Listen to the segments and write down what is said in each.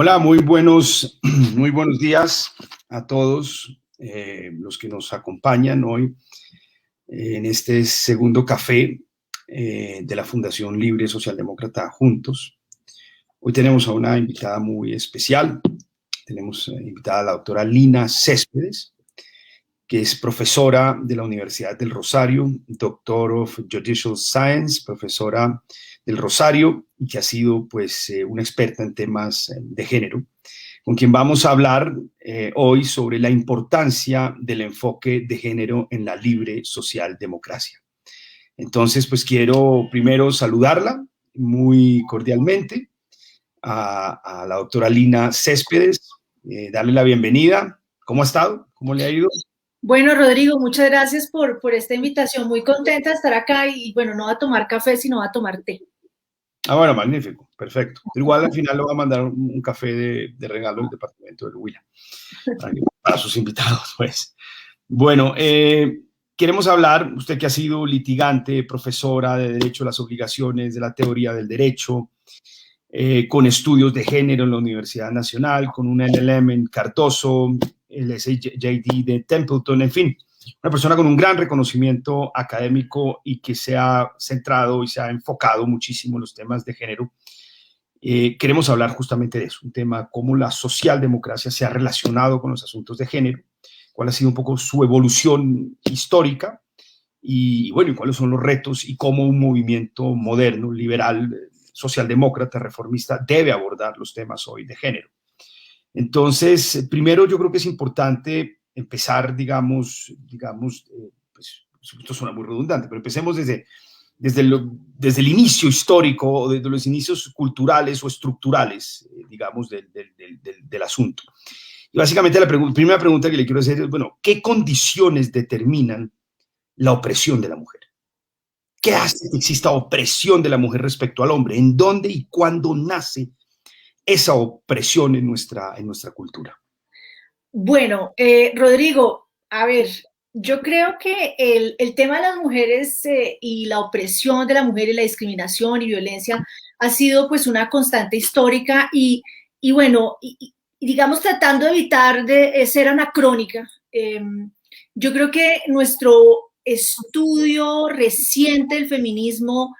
Hola, muy buenos días a todos los que nos acompañan hoy en este segundo café de la Fundación Libre Socialdemócrata Juntos. Hoy tenemos a una invitada muy especial. Tenemos invitada a la doctora Lina Céspedes, que es profesora de la Universidad del Rosario, Doctor of Judicial Science, profesora del Rosario, y que ha sido pues una experta en temas de género, con quien vamos a hablar hoy sobre la importancia del enfoque de género en la libre socialdemocracia. Entonces, pues quiero primero saludarla muy cordialmente a la doctora Lina Céspedes, darle la bienvenida. ¿Cómo ha estado? ¿Cómo le ha ido? Bueno, Rodrigo, muchas gracias por esta invitación. Muy contenta de estar acá y bueno, no va a tomar café, sino va a tomar té. Ah, bueno, magnífico, perfecto. Igual al final le voy a mandar un café de regalo del departamento del Huila para sus invitados, pues. Bueno, queremos hablar, usted que ha sido litigante, profesora de Derecho a las Obligaciones, de la teoría del derecho, con estudios de género en la Universidad Nacional, con un LLM en Cardoso, el SJD de Templeton, en fin, una persona con un gran reconocimiento académico y que se ha centrado y se ha enfocado muchísimo en los temas de género. Queremos hablar justamente de eso, un tema cómo la socialdemocracia se ha relacionado con los asuntos de género, cuál ha sido un poco su evolución histórica y bueno, y cuáles son los retos y cómo un movimiento moderno, liberal, socialdemócrata, reformista debe abordar los temas hoy de género. Entonces, primero yo creo que es importante empezar, pues, esto suena muy redundante, pero empecemos desde el inicio histórico o desde los inicios culturales o estructurales, del asunto. Y básicamente la primera pregunta que le quiero hacer es, bueno, ¿qué condiciones determinan la opresión de la mujer? ¿Qué hace que exista opresión de la mujer respecto al hombre? ¿En dónde y cuándo nace esa opresión en nuestra cultura? Bueno, Rodrigo, a ver, yo creo que el tema de las mujeres y la opresión de la mujer y la discriminación y violencia ha sido pues una constante histórica y bueno, y digamos tratando de evitar de ser anacrónica, yo creo que nuestro estudio reciente del feminismo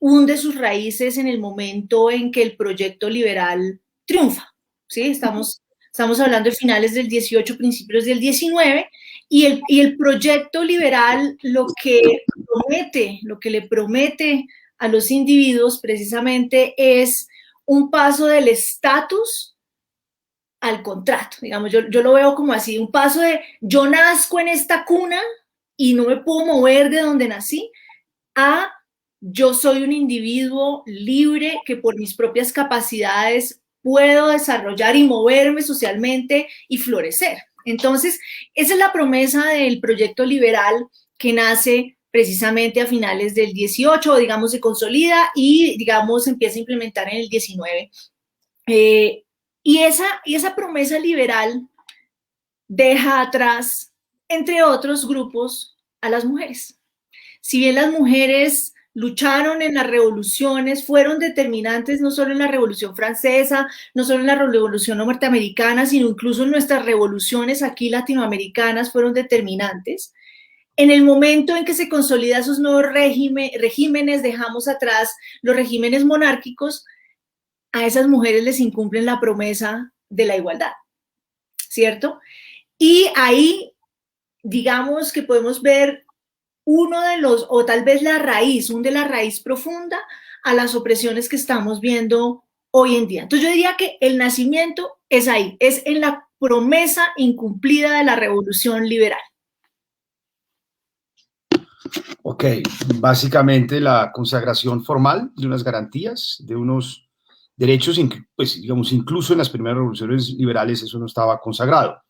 hunde sus raíces en el momento en que el proyecto liberal triunfa, ¿sí? Estamos hablando de finales del 18, principios del 19, y el proyecto liberal lo que le promete a los individuos precisamente es un paso del estatus al contrato, digamos, yo lo veo como así, un paso de yo nazco en esta cuna y no me puedo mover de donde nací, a yo soy un individuo libre que por mis propias capacidades puedo desarrollar y moverme socialmente y florecer. Entonces, esa es la promesa del proyecto liberal que nace precisamente a finales del 18, digamos, se consolida y, digamos, se empieza a implementar en el 19. Y esa promesa liberal deja atrás, entre otros grupos, a las mujeres. Si bien las mujeres lucharon en las revoluciones, fueron determinantes no solo en la Revolución Francesa, no solo en la Revolución Norteamericana, sino incluso en nuestras revoluciones aquí latinoamericanas fueron determinantes. En el momento en que se consolidan esos nuevos regímenes, dejamos atrás los regímenes monárquicos, a esas mujeres les incumplen la promesa de la igualdad, ¿cierto? Y ahí, digamos que podemos ver uno de los, o tal vez la raíz, de la raíz profunda a las opresiones que estamos viendo hoy en día. Entonces yo diría que el nacimiento es ahí, es en la promesa incumplida de la revolución liberal. Ok, básicamente la consagración formal de unas garantías, de unos derechos, pues digamos, incluso en las primeras revoluciones liberales eso no estaba consagrado.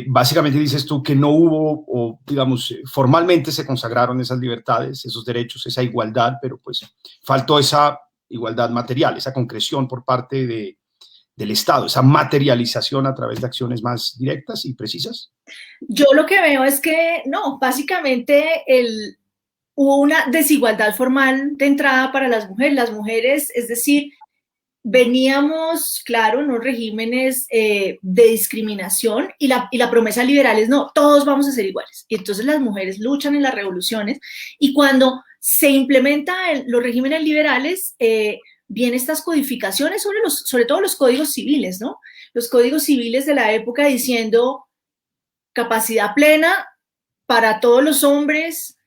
Básicamente dices tú que no hubo, o digamos, formalmente se consagraron esas libertades, esos derechos, esa igualdad, pero pues faltó esa igualdad material, esa concreción por parte del Estado, esa materialización a través de acciones más directas y precisas. Yo lo que veo es que no, básicamente hubo una desigualdad formal de entrada para las mujeres. Las mujeres, es decir, veníamos, claro, unos regímenes de discriminación y la promesa liberal es no, todos vamos a ser iguales. Y entonces las mujeres luchan en las revoluciones y cuando se implementan los regímenes liberales, vienen estas codificaciones sobre todo los códigos civiles, ¿no? Los códigos civiles de la época diciendo capacidad plena para todos los hombres,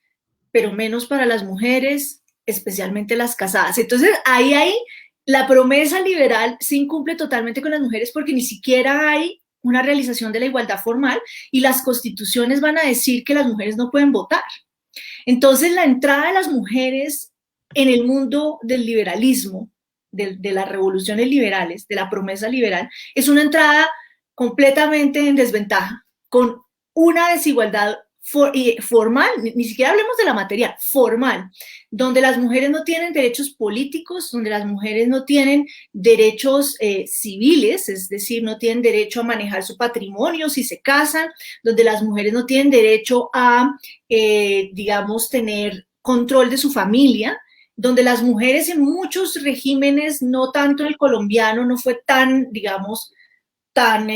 pero menos para las mujeres, especialmente las casadas. Entonces, ahí la promesa liberal se incumple totalmente con las mujeres porque ni siquiera hay una realización de la igualdad formal y las constituciones van a decir que las mujeres no pueden votar. Entonces, la entrada de las mujeres en el mundo del liberalismo, de las revoluciones liberales, de la promesa liberal, es una entrada completamente en desventaja, con una desigualdad formal, ni siquiera hablemos de la material, formal, donde las mujeres no tienen derechos políticos, donde las mujeres no tienen derechos civiles, es decir, no tienen derecho a manejar su patrimonio si se casan, donde las mujeres no tienen derecho a, digamos, tener control de su familia, donde las mujeres en muchos regímenes, no tanto el colombiano, no fue tan, digamos, tan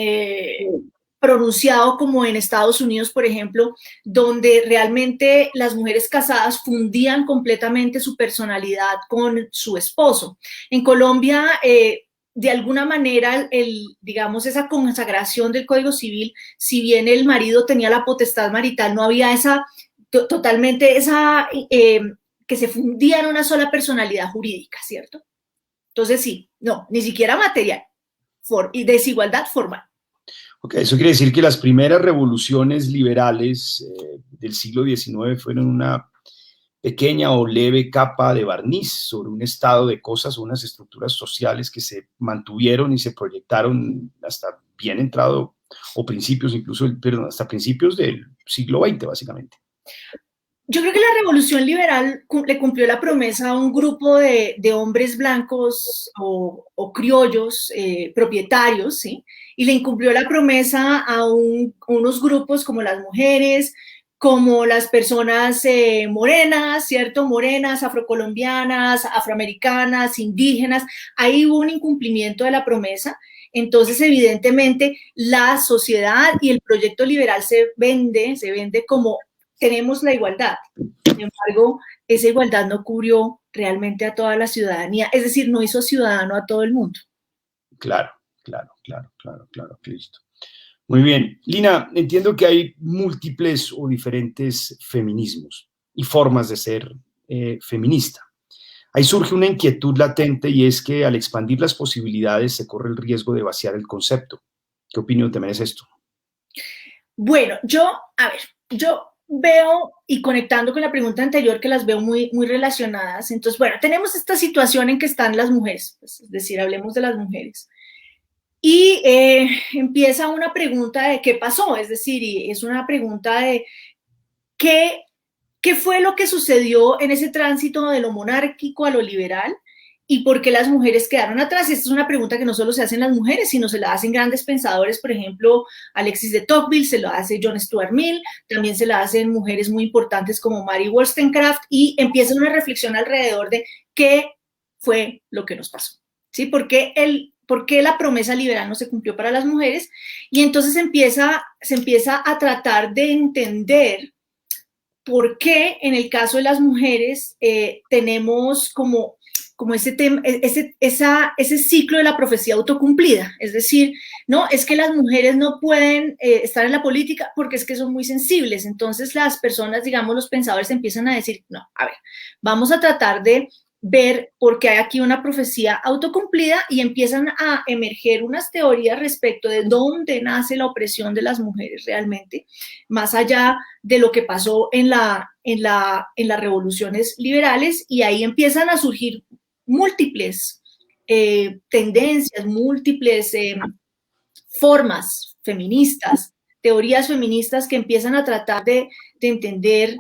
pronunciado como en Estados Unidos, por ejemplo, donde realmente las mujeres casadas fundían completamente su personalidad con su esposo. En Colombia, de alguna manera, digamos, esa consagración del Código Civil, si bien el marido tenía la potestad marital, no había totalmente esa, que se fundía en una sola personalidad jurídica, ¿cierto? Entonces sí, no, ni siquiera material, y desigualdad formal. Ok, eso quiere decir que las primeras revoluciones liberales del siglo XIX fueron una pequeña o leve capa de barniz sobre un estado de cosas, unas estructuras sociales que se mantuvieron y se proyectaron hasta bien entrado, o principios incluso, perdón, hasta principios del siglo XX, básicamente. Yo creo que la revolución liberal le cumplió la promesa a un grupo de hombres blancos o criollos propietarios, ¿sí? Y le incumplió la promesa a unos grupos como las mujeres, como las personas morenas, ¿cierto? Morenas, afrocolombianas, afroamericanas, indígenas. Ahí hubo un incumplimiento de la promesa. Entonces, evidentemente, la sociedad y el proyecto liberal se vende como tenemos la igualdad. Sin embargo, esa igualdad no cubrió realmente a toda la ciudadanía, es decir, no hizo ciudadano a todo el mundo. Claro, listo. Muy bien. Lina, entiendo que hay múltiples o diferentes feminismos y formas de ser feminista. Ahí surge una inquietud latente y es que al expandir las posibilidades se corre el riesgo de vaciar el concepto. ¿Qué opinión te merece esto? Bueno, yo veo, y conectando con la pregunta anterior, que las veo muy, muy relacionadas. Entonces, bueno, tenemos esta situación en que están las mujeres, pues, es decir, hablemos de las mujeres. Y empieza una pregunta de qué pasó, es decir, y es una pregunta de qué fue lo que sucedió en ese tránsito de lo monárquico a lo liberal y por qué las mujeres quedaron atrás. Esta es una pregunta que no solo se hacen las mujeres, sino se la hacen grandes pensadores, por ejemplo, Alexis de Tocqueville, se lo hace John Stuart Mill, también se la hacen mujeres muy importantes como Mary Wollstonecraft y empieza una reflexión alrededor de qué fue lo que nos pasó, ¿sí? ¿Por qué la promesa liberal no se cumplió para las mujeres? Y entonces se empieza a tratar de entender por qué en el caso de las mujeres tenemos como ese ciclo de la profecía autocumplida. Es decir, no, es que las mujeres no pueden estar en la política porque es que son muy sensibles. Entonces las personas, digamos, los pensadores empiezan a decir, no, a ver, vamos a tratar de ver por qué hay aquí una profecía autocumplida y empiezan a emerger unas teorías respecto de dónde nace la opresión de las mujeres realmente, más allá de lo que pasó en las revoluciones liberales, y ahí empiezan a surgir múltiples tendencias, múltiples formas feministas, teorías feministas que empiezan a tratar de entender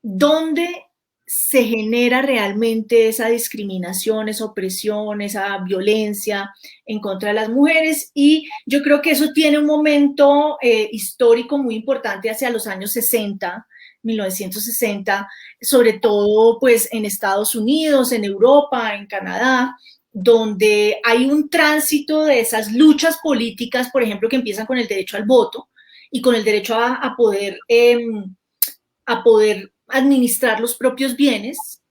dónde se genera realmente esa discriminación, esa opresión, esa violencia en contra de las mujeres. Y yo creo que eso tiene un momento histórico muy importante hacia los años 60, 1960, sobre todo pues en Estados Unidos, en Europa, en Canadá, donde hay un tránsito de esas luchas políticas, por ejemplo, que empiezan con el derecho al voto y con el derecho a poder administrar los propios bienes,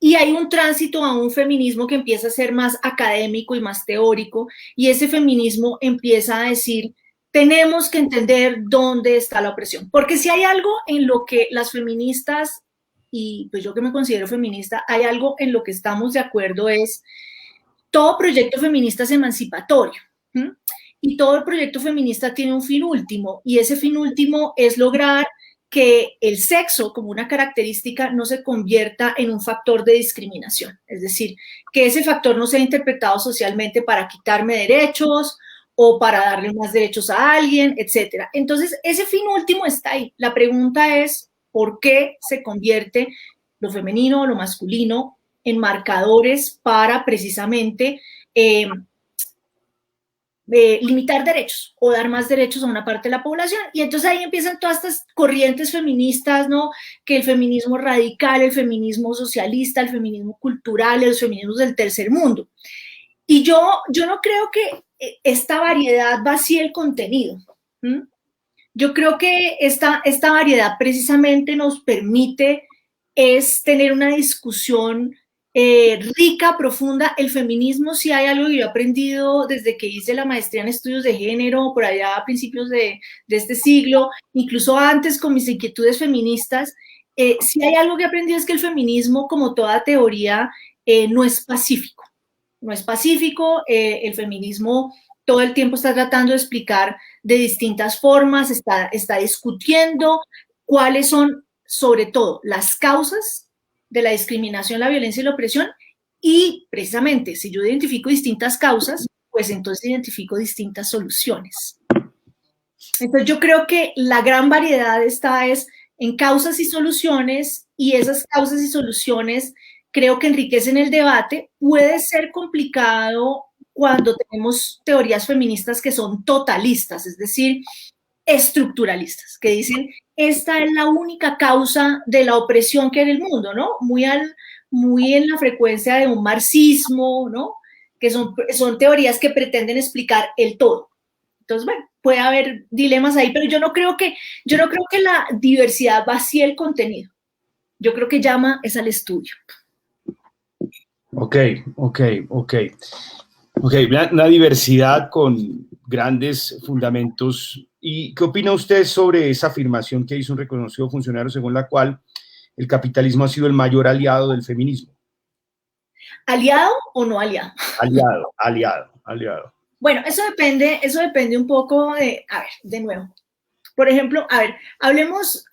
y hay un tránsito a un feminismo que empieza a ser más académico y más teórico, y ese feminismo empieza a decir, tenemos que entender dónde está la opresión, porque si hay algo en lo que las feministas, y pues yo que me considero feminista, hay algo en lo que estamos de acuerdo es, todo proyecto feminista es emancipatorio, ¿sí? Y todo el proyecto feminista tiene un fin último, y ese fin último es lograr que el sexo como una característica no se convierta en un factor de discriminación, es decir, que ese factor no sea interpretado socialmente para quitarme derechos o para darle más derechos a alguien, etcétera. Entonces, ese fin último está ahí. La pregunta es, ¿por qué se convierte lo femenino o lo masculino en marcadores para precisamente limitar derechos o dar más derechos a una parte de la población? Y entonces ahí empiezan todas estas corrientes feministas, ¿no? Que el feminismo radical, el feminismo socialista, el feminismo cultural, los feminismos del tercer mundo. Y yo no creo que esta variedad vacíe el contenido. Yo creo que esta variedad precisamente nos permite es tener una discusión rica, profunda. El feminismo, si hay algo que yo he aprendido desde que hice la maestría en estudios de género, por allá a principios de este siglo, incluso antes con mis inquietudes feministas, si hay algo que he aprendido es que el feminismo, como toda teoría, no es pacífico. No es pacífico, el feminismo todo el tiempo está tratando de explicar de distintas formas, está discutiendo cuáles son, sobre todo, las causas de la discriminación, la violencia y la opresión, y precisamente, si yo identifico distintas causas, pues entonces identifico distintas soluciones. Entonces yo creo que la gran variedad está en causas y soluciones, y esas causas y soluciones creo que enriquecen el debate. Puede ser complicado cuando tenemos teorías feministas que son totalistas, es decir, estructuralistas, que dicen, esta es la única causa de la opresión que hay en el mundo, ¿no? Muy en la frecuencia de un marxismo, ¿no? Que son teorías que pretenden explicar el todo. Entonces, bueno, puede haber dilemas ahí, pero yo no creo que la diversidad vacíe el contenido. Yo creo que llama es al estudio. Ok. Una diversidad con grandes fundamentos. ¿Y qué opina usted sobre esa afirmación que hizo un reconocido funcionario según la cual el capitalismo ha sido el mayor aliado del feminismo? ¿Aliado o no aliado? Aliado. Bueno, eso depende un poco de, a ver, de nuevo. Por ejemplo, a ver, hablemos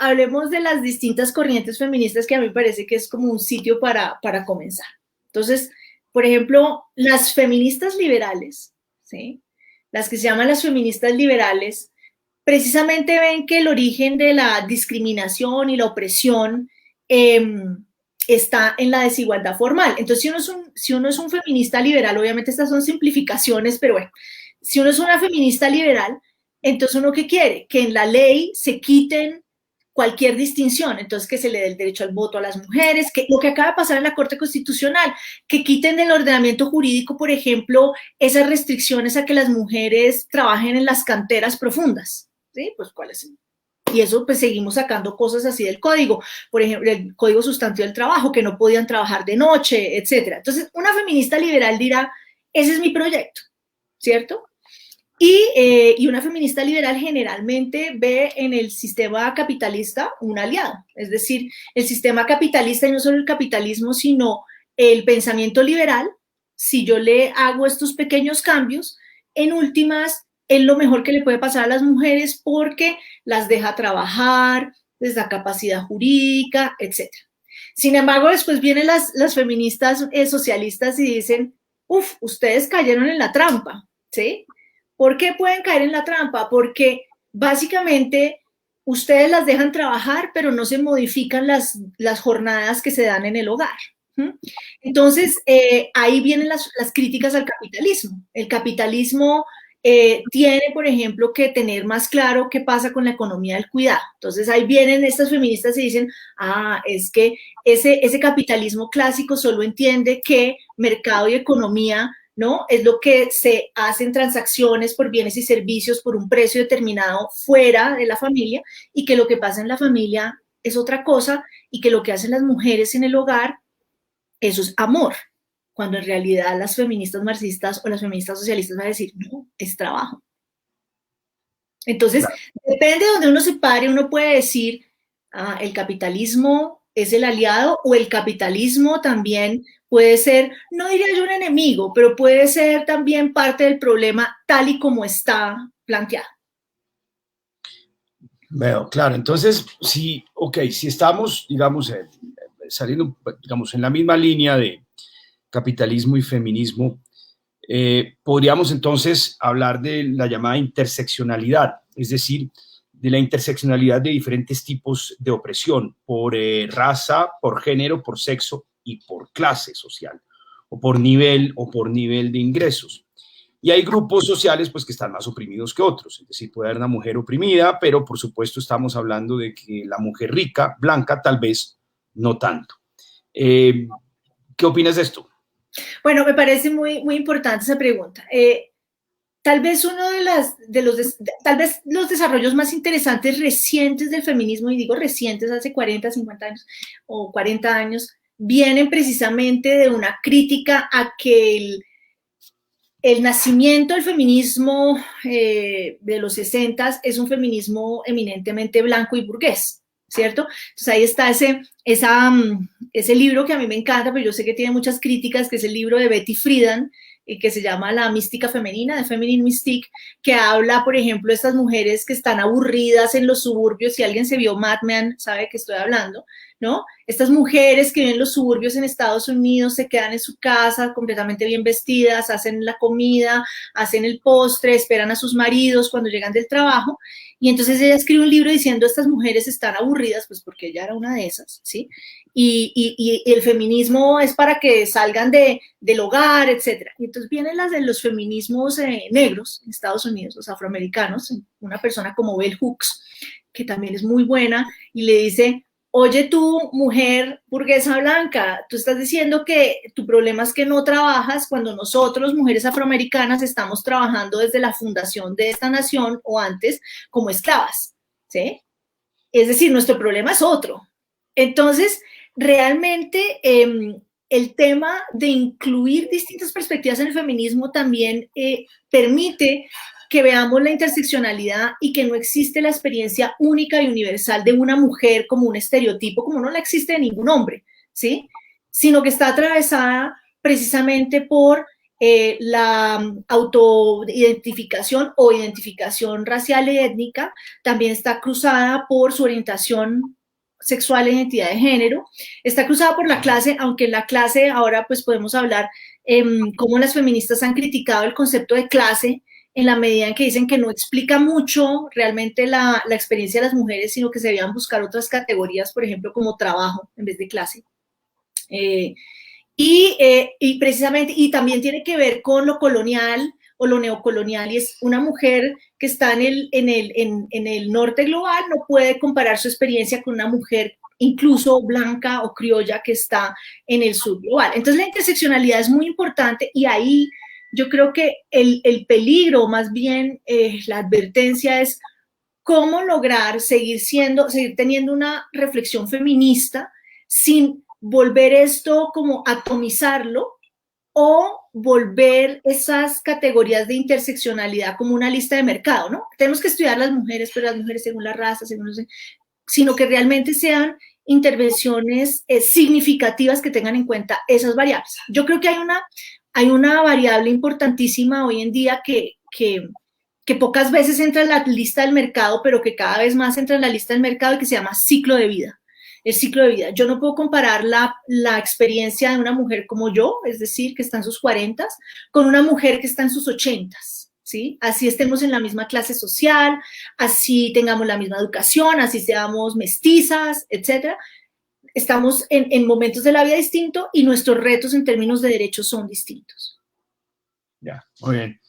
de las distintas corrientes feministas, que a mí me parece que es como un sitio para comenzar. Entonces, por ejemplo, las feministas liberales, ¿sí? Las que se llaman las feministas liberales, precisamente ven que el origen de la discriminación y la opresión está en la desigualdad formal. Entonces, si uno es un feminista liberal, obviamente estas son simplificaciones, pero bueno, si uno es una feminista liberal, entonces uno ¿qué quiere? Que en la ley se quiten cualquier distinción, entonces que se le dé el derecho al voto a las mujeres, que lo que acaba de pasar en la Corte Constitucional, que quiten del ordenamiento jurídico, por ejemplo, esas restricciones a que las mujeres trabajen en las canteras profundas, ¿sí? Pues ¿cuáles? Y eso pues seguimos sacando cosas así del código, por ejemplo, el Código Sustantivo del Trabajo, que no podían trabajar de noche, etcétera. Entonces, una feminista liberal dirá, ese es mi proyecto, ¿cierto? Y una feminista liberal generalmente ve en el sistema capitalista un aliado, es decir, el sistema capitalista, y no solo el capitalismo, sino el pensamiento liberal, si yo le hago estos pequeños cambios, en últimas es lo mejor que le puede pasar a las mujeres porque las deja trabajar, les da capacidad jurídica, etc. Sin embargo, después vienen las feministas socialistas y dicen, ustedes cayeron en la trampa, ¿sí? ¿Por qué pueden caer en la trampa? Porque básicamente ustedes las dejan trabajar, pero no se modifican las jornadas que se dan en el hogar. Entonces, ahí vienen las críticas al capitalismo. El capitalismo tiene, por ejemplo, que tener más claro qué pasa con la economía del cuidado. Entonces ahí vienen estas feministas y dicen, es que ese capitalismo clásico solo entiende que mercado y economía, ¿no? Es lo que se hacen transacciones por bienes y servicios por un precio determinado fuera de la familia, y que lo que pasa en la familia es otra cosa, y que lo que hacen las mujeres en el hogar, eso es amor, cuando en realidad las feministas marxistas o las feministas socialistas van a decir, no, es trabajo. Entonces, Claro. depende de donde uno se pare, uno puede decir, el capitalismo es el aliado, o el capitalismo también puede ser, no diría yo un enemigo, pero puede ser también parte del problema tal y como está planteado. Veo, claro. Entonces, sí, ok, si estamos, digamos, saliendo, digamos, en la misma línea de capitalismo y feminismo, podríamos entonces hablar de la llamada interseccionalidad, es decir, de la interseccionalidad de diferentes tipos de opresión por raza, por género, por sexo y por clase social, o por nivel de ingresos. Y hay grupos sociales pues, que están más oprimidos que otros, es decir, puede haber una mujer oprimida, pero por supuesto estamos hablando de que la mujer rica, blanca, tal vez no tanto. ¿Qué opinas de esto? Bueno, me parece muy, muy importante esa pregunta. Tal vez tal vez los desarrollos más interesantes recientes del feminismo, y digo recientes, hace 40, 50 años o 40 años, vienen precisamente de una crítica a que el nacimiento del feminismo de los 60 es un feminismo eminentemente blanco y burgués, ¿cierto? Entonces ahí está ese libro que a mí me encanta, pero yo sé que tiene muchas críticas, que es el libro de Betty Friedan, que se llama La mística femenina, de Feminine Mystique, que habla, por ejemplo, de estas mujeres que están aburridas en los suburbios. Si alguien se vio Mad Men, sabe de qué estoy hablando, ¿no? Estas mujeres que viven en los suburbios en Estados Unidos se quedan en su casa completamente bien vestidas, hacen la comida, hacen el postre, esperan a sus maridos cuando llegan del trabajo, y entonces ella escribe un libro diciendo estas mujeres están aburridas, pues porque ella era una de esas, ¿sí? Y el feminismo es para que salgan del hogar, etcétera. Y entonces vienen las de los feminismos negros en Estados Unidos, los afroamericanos, una persona como Bell Hooks, que también es muy buena, y le dice, oye tú, mujer burguesa blanca, tú estás diciendo que tu problema es que no trabajas cuando nosotros, mujeres afroamericanas, estamos trabajando desde la fundación de esta nación o antes como esclavas, ¿sí? Es decir, nuestro problema es otro. Entonces, realmente el tema de incluir distintas perspectivas en el feminismo también permite que veamos la interseccionalidad, y que no existe la experiencia única y universal de una mujer como un estereotipo, como no la existe de ningún hombre, ¿sí? Sino que está atravesada precisamente por la autoidentificación o identificación racial y étnica, también está cruzada por su orientación sexual e identidad de género, está cruzada por la clase, aunque la clase ahora pues podemos hablar cómo las feministas han criticado el concepto de clase, en la medida en que dicen que no explica mucho realmente la experiencia de las mujeres, sino que se debían buscar otras categorías, por ejemplo, como trabajo en vez de clase. Y precisamente, y también tiene que ver con lo colonial o lo neocolonial, y es una mujer que está en el norte global, no puede comparar su experiencia con una mujer incluso blanca o criolla que está en el sur global. Entonces la interseccionalidad es muy importante, y ahí yo creo que el peligro, más bien la advertencia, es cómo lograr seguir teniendo una reflexión feminista sin volver esto como atomizarlo, o volver esas categorías de interseccionalidad como una lista de mercado, ¿no? Tenemos que estudiar las mujeres, pero las mujeres según la raza, según no sé, sino que realmente sean intervenciones significativas que tengan en cuenta esas variables. Yo creo que hay una variable importantísima hoy en día que pocas veces entra en la lista del mercado, pero que cada vez más entra en la lista del mercado, y que se llama ciclo de vida. El ciclo de vida. Yo no puedo comparar la experiencia de una mujer como yo, es decir, que está en sus 40, con una mujer que está en sus 80, ¿sí? Así estemos en la misma clase social, así tengamos la misma educación, así seamos mestizas, etcétera. Estamos en momentos de la vida distintos, y nuestros retos en términos de derechos son distintos. Ya, muy bien.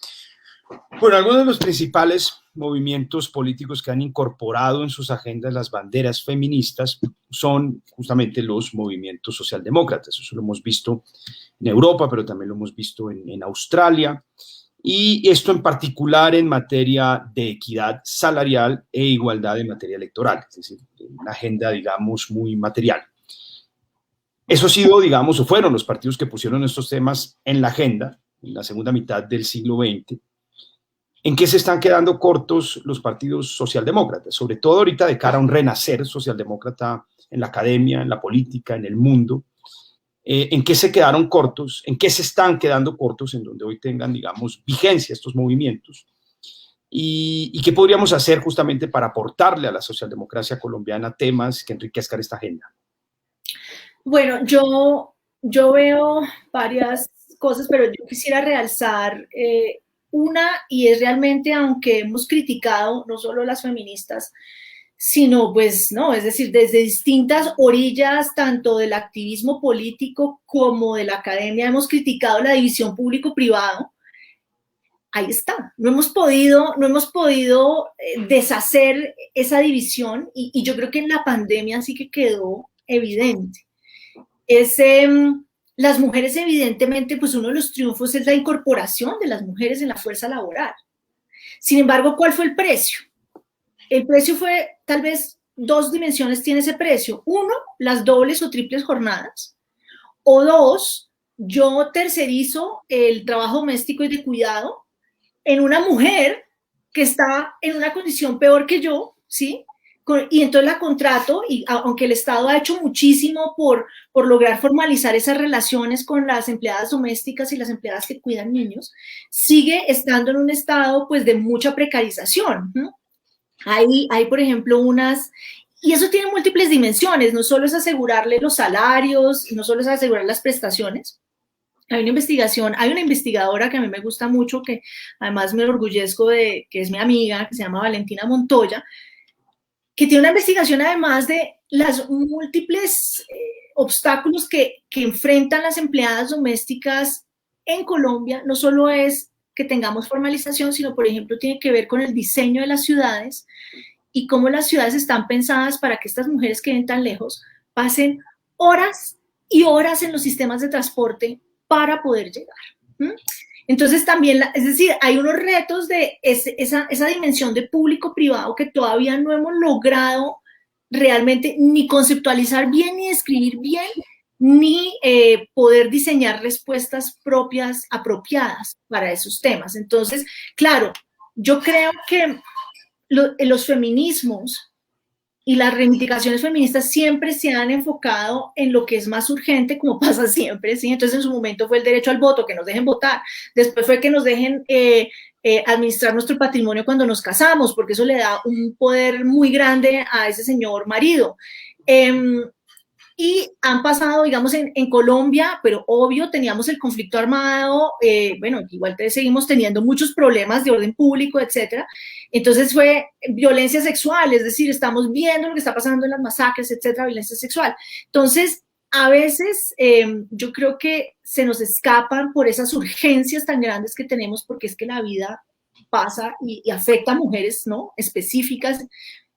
Bueno, algunos de los principales movimientos políticos que han incorporado en sus agendas las banderas feministas son justamente los movimientos socialdemócratas. Eso lo hemos visto en Europa, pero también lo hemos visto en Australia. Y esto en particular en materia de equidad salarial e igualdad en materia electoral, es decir, una agenda, digamos, muy material. Eso ha sido, digamos, o fueron los partidos que pusieron estos temas en la agenda en la segunda mitad del siglo XX. ¿En qué se están quedando cortos los partidos socialdemócratas? Sobre todo ahorita de cara a un renacer socialdemócrata en la academia, en la política, en el mundo. ¿En qué se quedaron cortos? ¿En qué se están quedando cortos en donde hoy tengan, digamos, vigencia estos movimientos? ¿Y qué podríamos hacer justamente para aportarle a la socialdemocracia colombiana temas que enriquezcan esta agenda? Bueno, yo veo varias cosas, pero yo quisiera realzar una, y es realmente, aunque hemos criticado no solo las feministas, sino pues, no, es decir, desde distintas orillas, tanto del activismo político como de la academia, hemos criticado la división público-privado. Ahí está, no hemos podido deshacer esa división, y yo creo que en la pandemia sí que quedó evidente. Las mujeres, evidentemente, pues uno de los triunfos es la incorporación de las mujeres en la fuerza laboral. Sin embargo, ¿cuál fue el precio? El precio fue, tal vez, dos dimensiones tiene ese precio. Uno, las dobles o triples jornadas. O dos, yo tercerizo el trabajo doméstico y de cuidado en una mujer que está en una condición peor que yo, ¿sí? Y entonces la contrato, y aunque el Estado ha hecho muchísimo por lograr formalizar esas relaciones con las empleadas domésticas y las empleadas que cuidan niños, sigue estando en un estado pues de mucha precarización. Hay, por ejemplo, y eso tiene múltiples dimensiones, no solo es asegurarle los salarios, no solo es asegurar las prestaciones. Hay una investigadora que a mí me gusta mucho, que además me enorgullezco de que es mi amiga, que se llama Valentina Montoya, que tiene una investigación además de los múltiples obstáculos que enfrentan las empleadas domésticas en Colombia. No solo es que tengamos formalización, sino, por ejemplo, tiene que ver con el diseño de las ciudades y cómo las ciudades están pensadas para que estas mujeres que viven tan lejos pasen horas y horas en los sistemas de transporte para poder llegar. Entonces también, es decir, hay unos retos de esa dimensión de público-privado que todavía no hemos logrado realmente ni conceptualizar bien, ni describir bien, ni poder diseñar respuestas propias, apropiadas para esos temas. Entonces, claro, yo creo que los feminismos y las reivindicaciones feministas siempre se han enfocado en lo que es más urgente, como pasa siempre, ¿sí? Entonces, en su momento fue el derecho al voto, que nos dejen votar. Después fue que nos dejen administrar nuestro patrimonio cuando nos casamos, porque eso le da un poder muy grande a ese señor marido. Y han pasado, digamos, en Colombia, pero obvio, teníamos el conflicto armado, bueno, igual seguimos teniendo muchos problemas de orden público, etcétera. Entonces fue violencia sexual, es decir, estamos viendo lo que está pasando en las masacres, etcétera, violencia sexual. Entonces, a veces yo creo que se nos escapan por esas urgencias tan grandes que tenemos, porque es que la vida pasa y afecta a mujeres, ¿no? Específicas,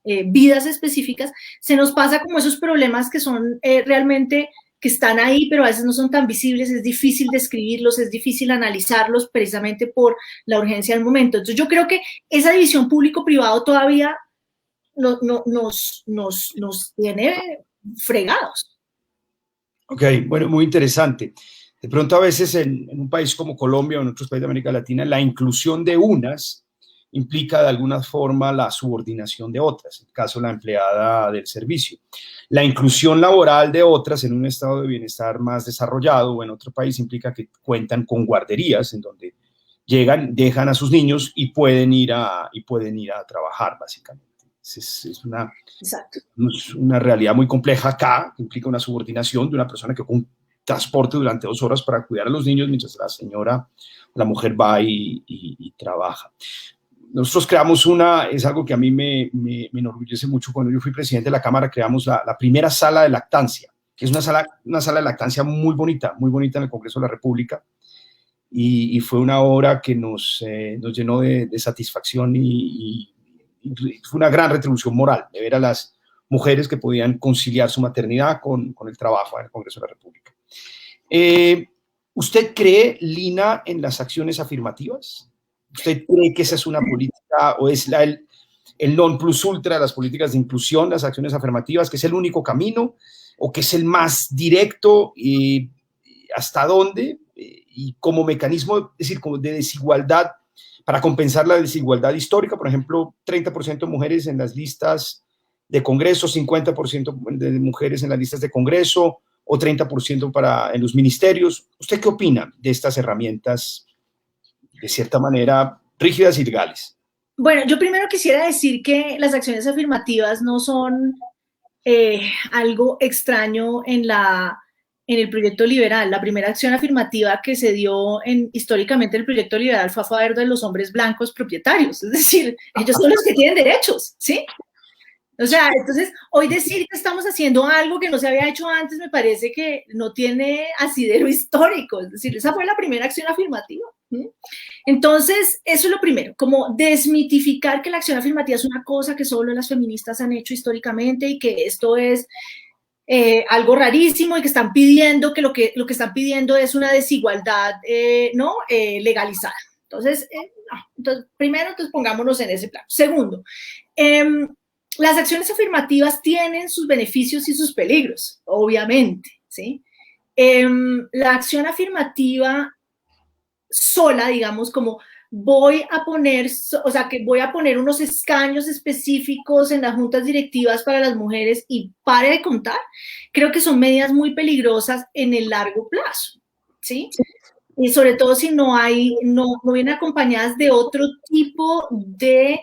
vidas específicas, se nos pasa como esos problemas que son realmente, que están ahí, pero a veces no son tan visibles, es difícil describirlos, es difícil analizarlos precisamente por la urgencia del momento. Entonces yo creo que esa división público-privado todavía nos tiene fregados. Ok, bueno, muy interesante. De pronto a veces en un país como Colombia o en otros países de América Latina, la inclusión de unas implica de alguna forma la subordinación de otras, en el caso de la empleada del servicio. La inclusión laboral de otras en un estado de bienestar más desarrollado o en otro país implica que cuentan con guarderías en donde llegan, dejan a sus niños y pueden ir a trabajar, básicamente. Es una realidad muy compleja acá, que implica una subordinación de una persona que con transporte durante 2 horas para cuidar a los niños mientras la mujer va y trabaja. Nosotros creamos es algo que a mí me enorgullece mucho. Cuando yo fui presidente de la Cámara, creamos la primera sala de lactancia, que es una sala de lactancia muy bonita en el Congreso de la República, y fue una obra que nos llenó de satisfacción y fue una gran retribución moral de ver a las mujeres que podían conciliar su maternidad con el trabajo en el Congreso de la República. ¿Usted cree, Lina, en las acciones afirmativas? ¿Usted cree que esa es una política o es el non plus ultra de las políticas de inclusión, las acciones afirmativas, que es el único camino o que es el más directo y hasta dónde? Y como mecanismo, es decir, como de desigualdad, para compensar la desigualdad histórica, por ejemplo, 30% de mujeres en las listas de Congreso, 50% de mujeres en las listas de Congreso o 30% en los ministerios. ¿Usted qué opina de estas herramientas, de cierta manera, rígidas y legales? Bueno, yo primero quisiera decir que las acciones afirmativas no son algo extraño en el proyecto liberal. La primera acción afirmativa que se dio históricamente en el proyecto liberal fue a favor de los hombres blancos propietarios, es decir, ellos son los que tienen derechos, ¿sí? O sea, entonces, hoy decir que estamos haciendo algo que no se había hecho antes me parece que no tiene asidero histórico, es decir, esa fue la primera acción afirmativa. Entonces, eso es lo primero, como desmitificar que la acción afirmativa es una cosa que solo las feministas han hecho históricamente y que esto es algo rarísimo y que están pidiendo que lo que están pidiendo es una desigualdad ¿no? Legalizada. Entonces, no. Entonces, primero, pongámonos en ese plano. Segundo, las acciones afirmativas tienen sus beneficios y sus peligros, obviamente, ¿sí? La acción afirmativa sola, digamos, como voy a poner, o sea, que voy a poner unos escaños específicos en las juntas directivas para las mujeres y pare de contar, creo que son medidas muy peligrosas en el largo plazo, ¿sí? Y sobre todo si no vienen acompañadas de otro tipo de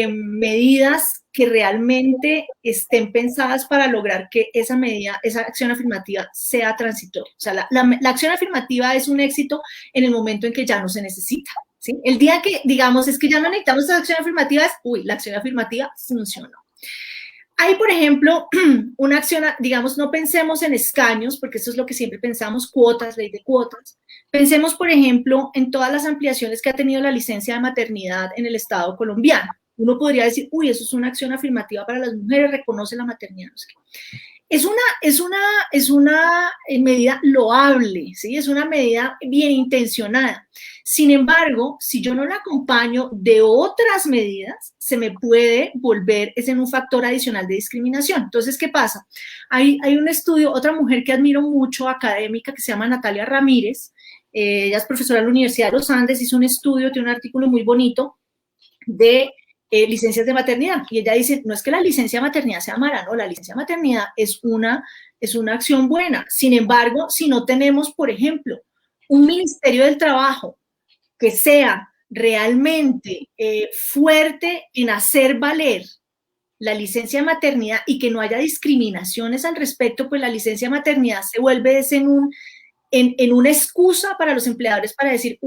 medidas que realmente estén pensadas para lograr que esa medida, esa acción afirmativa sea transitoria. O sea, la acción afirmativa es un éxito en el momento en que ya no se necesita, ¿sí? El día que digamos es que ya no necesitamos esas acciones afirmativas, la acción afirmativa funcionó. Hay, por ejemplo, una acción, digamos, no pensemos en escaños, porque eso es lo que siempre pensamos, cuotas, ley de cuotas. Pensemos, por ejemplo, en todas las ampliaciones que ha tenido la licencia de maternidad en el Estado colombiano. Uno podría decir, eso es una acción afirmativa para las mujeres, reconoce la maternidad. No sé qué. Es una medida loable, ¿sí? Es una medida bien intencionada. Sin embargo, si yo no la acompaño de otras medidas, se me puede volver en un factor adicional de discriminación. Entonces, ¿qué pasa? Hay un estudio, otra mujer que admiro mucho, académica, que se llama Natalia Ramírez, ella es profesora de la Universidad de los Andes, hizo un estudio, tiene un artículo muy bonito de licencias de maternidad. Y ella dice, no es que la licencia de maternidad sea mala, no, la licencia de maternidad es una acción buena. Sin embargo, si no tenemos, por ejemplo, un Ministerio del Trabajo que sea realmente fuerte en hacer valer la licencia de maternidad y que no haya discriminaciones al respecto, pues la licencia de maternidad se vuelve en una excusa para los empleadores para decir,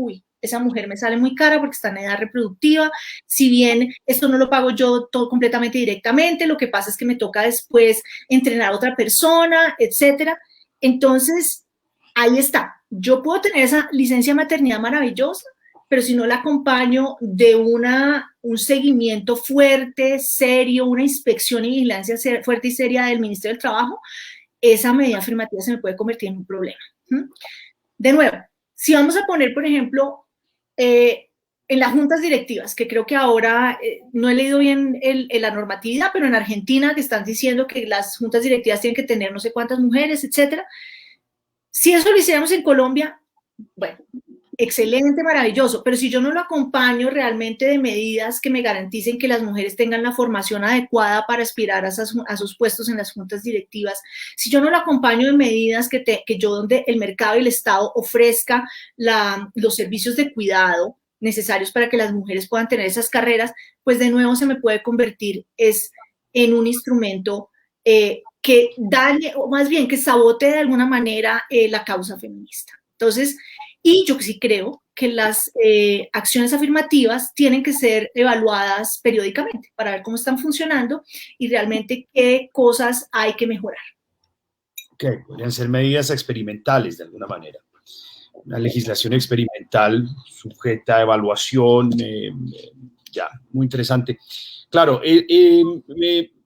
esa mujer me sale muy cara porque está en edad reproductiva, si bien esto no lo pago yo todo completamente directamente, lo que pasa es que me toca después entrenar a otra persona, etcétera. Entonces, ahí está. Yo puedo tener esa licencia de maternidad maravillosa, pero si no la acompaño de un seguimiento fuerte, serio, una inspección y vigilancia fuerte y seria del Ministerio del Trabajo, esa medida afirmativa se me puede convertir en un problema. De nuevo, si vamos a poner, por ejemplo, en las juntas directivas, que creo que ahora no he leído bien la normatividad, pero en Argentina que están diciendo que las juntas directivas tienen que tener no sé cuántas mujeres, etcétera. Si eso lo hiciéramos en Colombia, bueno, excelente, maravilloso, pero si yo no lo acompaño realmente de medidas que me garanticen que las mujeres tengan la formación adecuada para aspirar a sus puestos en las juntas directivas, si yo no lo acompaño de medidas donde el mercado y el Estado ofrezca los servicios de cuidado necesarios para que las mujeres puedan tener esas carreras, pues de nuevo se me puede convertir en un instrumento que dañe, o más bien que sabote de alguna manera la causa feminista. Entonces, y yo sí creo que las acciones afirmativas tienen que ser evaluadas periódicamente para ver cómo están funcionando y realmente qué cosas hay que mejorar. Ok, podrían ser medidas experimentales de alguna manera. una legislación experimental sujeta a evaluación, ya, muy interesante. Claro,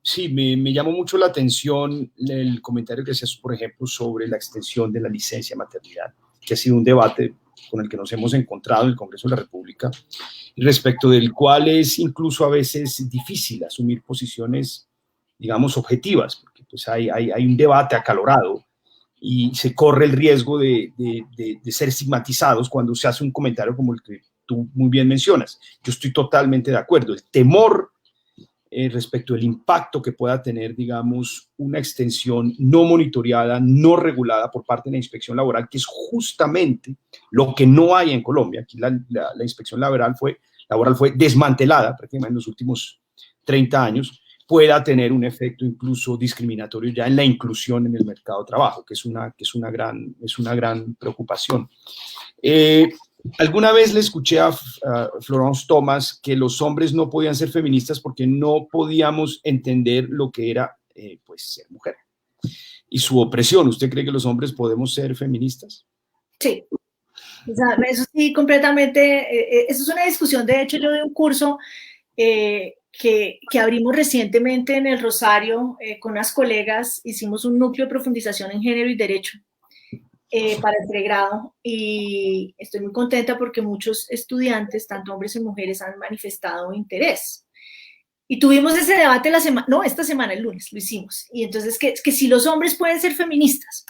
sí, me llamó mucho la atención el comentario que hacías, por ejemplo, sobre la extensión de la licencia maternidad, que ha sido un debate con el que nos hemos encontrado en el Congreso de la República, respecto del cual es incluso a veces difícil asumir posiciones, digamos, objetivas, porque pues hay un debate acalorado y se corre el riesgo de ser estigmatizados cuando se hace un comentario como el que tú muy bien mencionas. Yo estoy totalmente de acuerdo. El temor respecto al impacto que pueda tener, digamos, una extensión no monitoreada, no regulada por parte de la inspección laboral, que es justamente lo que no hay en Colombia. Aquí la inspección laboral fue desmantelada prácticamente en los últimos 30 años, pueda tener un efecto incluso discriminatorio ya en la inclusión en el mercado de trabajo, que es una gran preocupación. Alguna vez le escuché a Florence Thomas que los hombres no podían ser feministas porque no podíamos entender lo que era pues ser mujer y su opresión. ¿Usted cree que los hombres podemos ser feministas? Sí, o sea, eso sí, completamente. Eso es una discusión. De hecho, yo doy un curso que abrimos recientemente en el Rosario con unas colegas. Hicimos un núcleo de profundización en género y derecho para el pregrado, y estoy muy contenta porque muchos estudiantes, tanto hombres y mujeres, han manifestado interés. Y tuvimos ese debate esta semana, el lunes, lo hicimos. Y entonces, que si los hombres pueden ser feministas.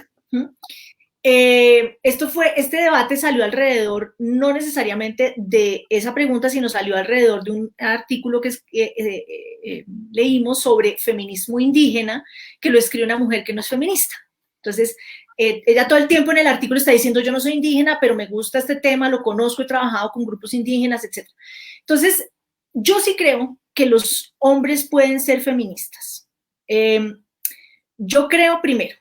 Este debate salió alrededor, no necesariamente de esa pregunta, sino salió alrededor de un artículo que leímos sobre feminismo indígena, que lo escribe una mujer que no es feminista. Entonces, ella todo el tiempo en el artículo está diciendo: yo no soy indígena, pero me gusta este tema, lo conozco, he trabajado con grupos indígenas, etc. Entonces, yo sí creo que los hombres pueden ser feministas. Yo creo, primero,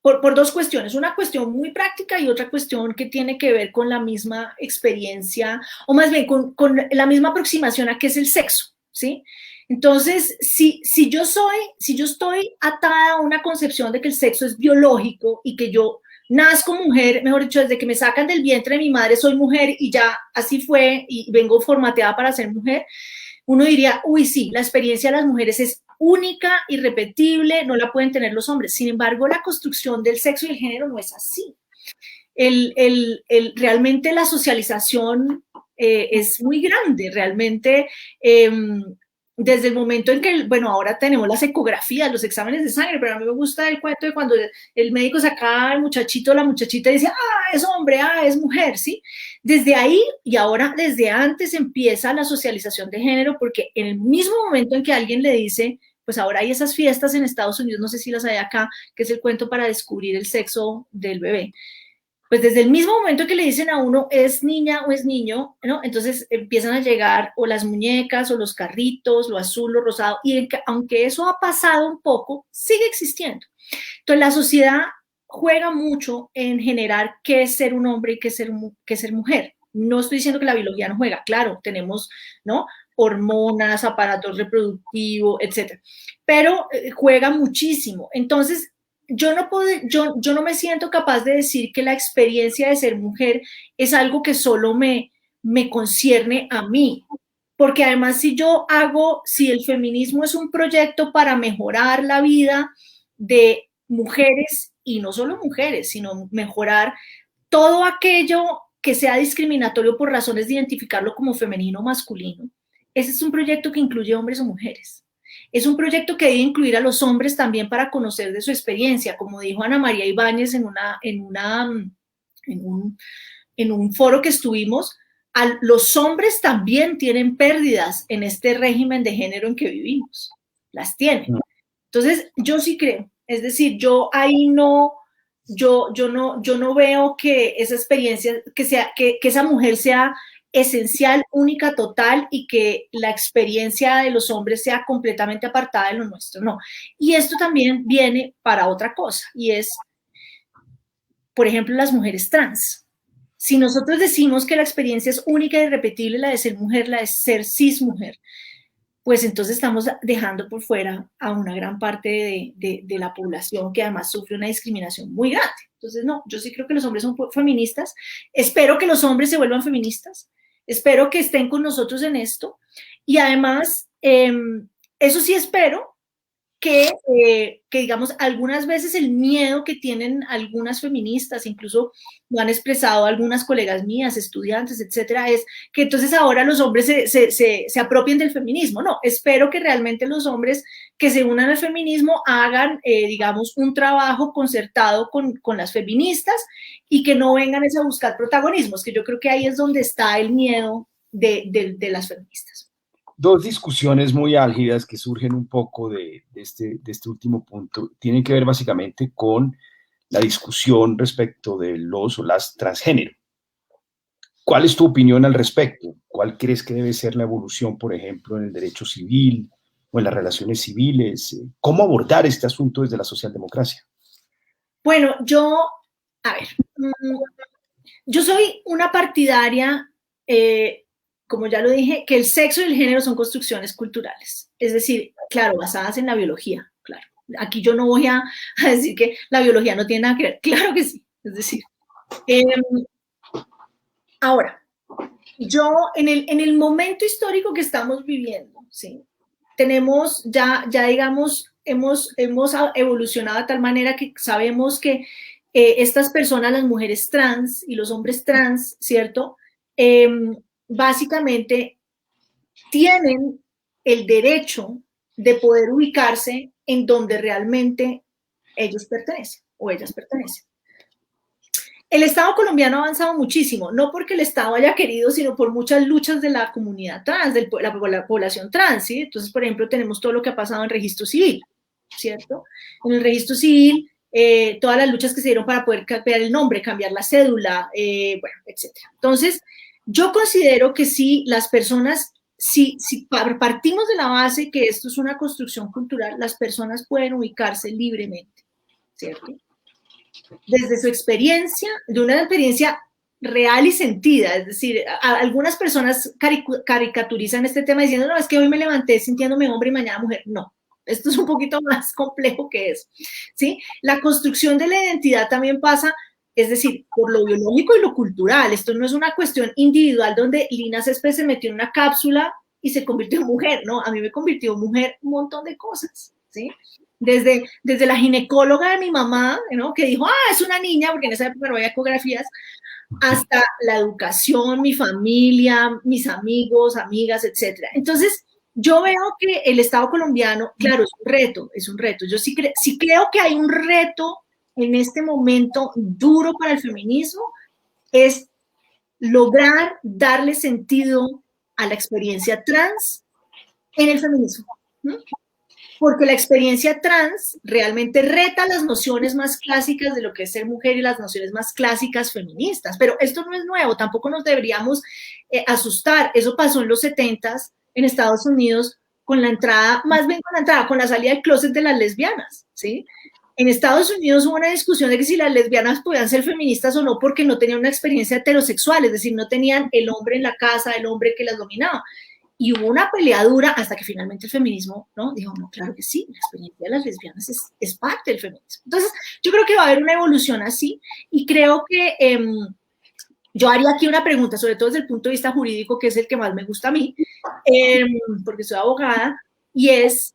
por dos cuestiones, una cuestión muy práctica y otra cuestión que tiene que ver con la misma experiencia, o más bien con la misma aproximación a qué es el sexo, ¿sí? Entonces, si yo estoy atada a una concepción de que el sexo es biológico y que yo nazco mujer, mejor dicho, desde que me sacan del vientre de mi madre soy mujer y ya así fue y vengo formateada para ser mujer, uno diría: uy, sí, la experiencia de las mujeres es única, irrepetible, no la pueden tener los hombres. Sin embargo, la construcción del sexo y el género no es así. Realmente la socialización es muy grande, realmente. Desde el momento en que, bueno, ahora tenemos las ecografías, los exámenes de sangre, pero a mí me gusta el cuento de cuando el médico saca al muchachito, la muchachita, y dice: es hombre, es mujer, ¿sí? Desde ahí, y ahora desde antes, empieza la socialización de género, porque en el mismo momento en que alguien le dice, pues ahora hay esas fiestas en Estados Unidos, no sé si las hay acá, que es el cuento para descubrir el sexo del bebé. Pues desde el mismo momento que le dicen a uno es niña o es niño, ¿no? Entonces empiezan a llegar o las muñecas o los carritos, lo azul, lo rosado, y aunque eso ha pasado un poco, sigue existiendo. Entonces la sociedad juega mucho en generar qué es ser un hombre y qué es ser mujer. No estoy diciendo que la biología no juega, claro, tenemos, ¿no?, hormonas, aparato reproductivo, etcétera, pero juega muchísimo. Entonces, yo no me siento capaz de decir que la experiencia de ser mujer es algo que solo me concierne a mí, porque además si el feminismo es un proyecto para mejorar la vida de mujeres, y no solo mujeres, sino mejorar todo aquello que sea discriminatorio por razones de identificarlo como femenino o masculino, ese es un proyecto que incluye hombres o mujeres. Es un proyecto que debe incluir a los hombres también para conocer de su experiencia, como dijo Ana María Ibáñez en un foro que estuvimos. Los hombres también tienen pérdidas en este régimen de género en que vivimos, las tienen. Entonces, yo sí creo, es decir, yo no veo que esa experiencia, que esa mujer sea esencial, única, total, y que la experiencia de los hombres sea completamente apartada de lo nuestro, no. Y esto también viene para otra cosa, y es, por ejemplo, las mujeres trans. Si nosotros decimos que la experiencia es única y irrepetible, la de ser mujer, la de ser cis mujer, pues entonces estamos dejando por fuera a una gran parte de la población que además sufre una discriminación muy grande. Entonces, no, yo sí creo que los hombres son feministas. Espero que los hombres se vuelvan feministas. Espero que estén con nosotros en esto. Y además, eso sí espero, que digamos, algunas veces el miedo que tienen algunas feministas, incluso lo han expresado algunas colegas mías, estudiantes, etcétera, es que entonces ahora los hombres se apropien del feminismo. No, espero que realmente los hombres que se unan al feminismo hagan, digamos, un trabajo concertado con las feministas y que no vengan a buscar protagonismos, que yo creo que ahí es donde está el miedo de las feministas. Dos discusiones muy álgidas que surgen un poco de este último punto tienen que ver básicamente con la discusión respecto de los o las transgénero. ¿Cuál es tu opinión al respecto? ¿Cuál crees que debe ser la evolución, por ejemplo, en el derecho civil o en las relaciones civiles? ¿Cómo abordar este asunto desde la socialdemocracia? Bueno, a ver, yo soy una partidaria, como ya lo dije, que el sexo y el género son construcciones culturales. Es decir, claro, basadas en la biología, claro. Aquí yo no voy a decir que la biología no tiene nada que ver. Claro que sí. Es decir, ahora, yo en el momento histórico que estamos viviendo, ¿sí? Tenemos ya digamos, hemos evolucionado de tal manera que sabemos que estas personas, las mujeres trans y los hombres trans, ¿cierto? Básicamente tienen el derecho de poder ubicarse en donde realmente ellos pertenecen o ellas pertenecen. El Estado colombiano ha avanzado muchísimo, no porque el Estado haya querido, sino por muchas luchas de la comunidad trans, de la población trans, ¿sí? Entonces, por ejemplo, tenemos todo lo que ha pasado en el registro civil, ¿cierto? En el registro civil, todas las luchas que se dieron para poder cambiar el nombre, cambiar la cédula, bueno, etc. Entonces, yo considero que si las personas, si partimos de la base que esto es una construcción cultural, las personas pueden ubicarse libremente, ¿cierto? Desde su experiencia, de una experiencia real y sentida, es decir, algunas personas caricaturizan este tema diciendo, no, es que hoy me levanté sintiéndome hombre y mañana mujer. No, esto es un poquito más complejo que eso, ¿sí? La construcción de la identidad también pasa, es decir, por lo biológico y lo cultural. Esto no es una cuestión individual donde Lina Césped se metió en una cápsula y se convirtió en mujer, ¿no? A mí me convirtió en mujer un montón de cosas, ¿sí? Desde la ginecóloga de mi mamá, ¿no? Que dijo, es una niña, porque en esa época no había ecografías, hasta la educación, mi familia, mis amigos, amigas, etc. Entonces, yo veo que el Estado colombiano, claro, es un reto. Yo sí creo que hay un reto en este momento duro para el feminismo, es lograr darle sentido a la experiencia trans en el feminismo. ¿Mm? Porque la experiencia trans realmente reta las nociones más clásicas de lo que es ser mujer y las nociones más clásicas feministas. Pero esto no es nuevo, tampoco nos deberíamos asustar. Eso pasó en los 70s en Estados Unidos con la entrada, más bien con la salida del closet de las lesbianas, ¿sí? En Estados Unidos hubo una discusión de que si las lesbianas podían ser feministas o no porque no tenían una experiencia heterosexual, es decir, no tenían el hombre en la casa, el hombre que las dominaba. Y hubo una pelea dura hasta que finalmente el feminismo, ¿no? Dijo, no, claro que sí, la experiencia de las lesbianas es parte del feminismo. Entonces, yo creo que va a haber una evolución así y creo que yo haría aquí una pregunta, sobre todo desde el punto de vista jurídico, que es el que más me gusta a mí, porque soy abogada, y es,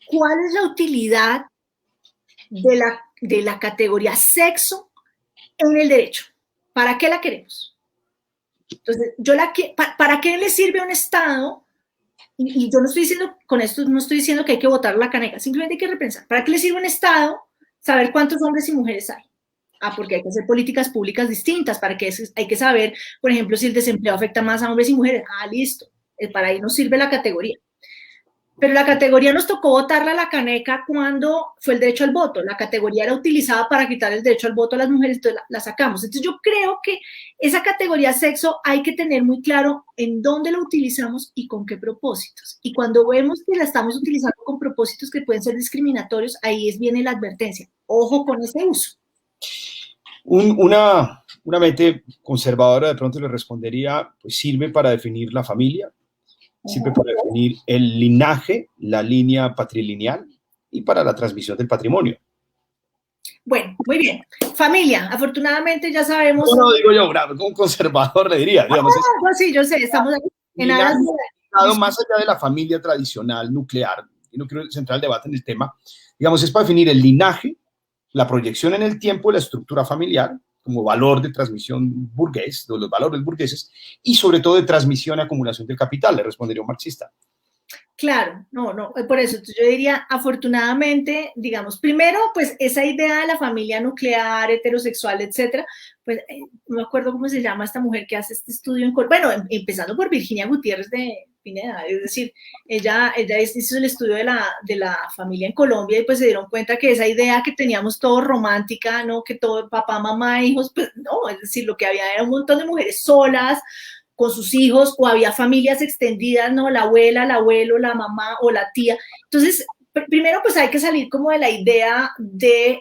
¿cuál es la utilidad de la categoría sexo en el derecho? ¿Para qué la queremos? Entonces, ¿para qué le sirve a un Estado? Y yo no estoy diciendo, con esto no estoy diciendo que hay que votar la caneca, simplemente hay que repensar. ¿Para qué le sirve a un Estado saber cuántos hombres y mujeres hay? Porque hay que hacer políticas públicas distintas, hay que saber, por ejemplo, si el desempleo afecta más a hombres y mujeres. Listo, para ahí nos sirve la categoría. Pero la categoría nos tocó votarla a la caneca cuando fue el derecho al voto. La categoría era utilizada para quitar el derecho al voto a las mujeres, entonces la sacamos. Entonces yo creo que esa categoría sexo hay que tener muy claro en dónde la utilizamos y con qué propósitos. Y cuando vemos que la estamos utilizando con propósitos que pueden ser discriminatorios, ahí viene la advertencia. Ojo con ese uso. Una mente conservadora de pronto le respondería, pues sirve para definir la familia, sirve para definir el linaje, la línea patrilineal y para la transmisión del patrimonio. Bueno, muy bien. Familia, afortunadamente ya sabemos. No, digo yo, bravo, como conservador le diría, digamos, es No, sí, yo sé, estamos aquí en aras de... más allá de la familia tradicional nuclear, y no quiero centrar el debate en el tema, digamos, es para definir el linaje, la proyección en el tiempo de la estructura familiar, como valor de transmisión burgués, de los valores burgueses, y sobre todo de transmisión y acumulación del capital, le respondería un marxista. Claro, no, por eso yo diría, afortunadamente, digamos, primero, pues esa idea de la familia nuclear, heterosexual, etcétera, pues no me acuerdo cómo se llama esta mujer que hace este estudio en Colombia, bueno, empezando por Virginia Gutiérrez de Pineda, es decir, ella hizo el estudio de la familia en Colombia y pues se dieron cuenta que esa idea que teníamos todo romántica, ¿no? Que todo papá, mamá, hijos, pues no, es decir, lo que había era un montón de mujeres solas, con sus hijos, o había familias extendidas, ¿no? La abuela, el abuelo, la mamá o la tía. Entonces, primero, pues hay que salir como de la idea de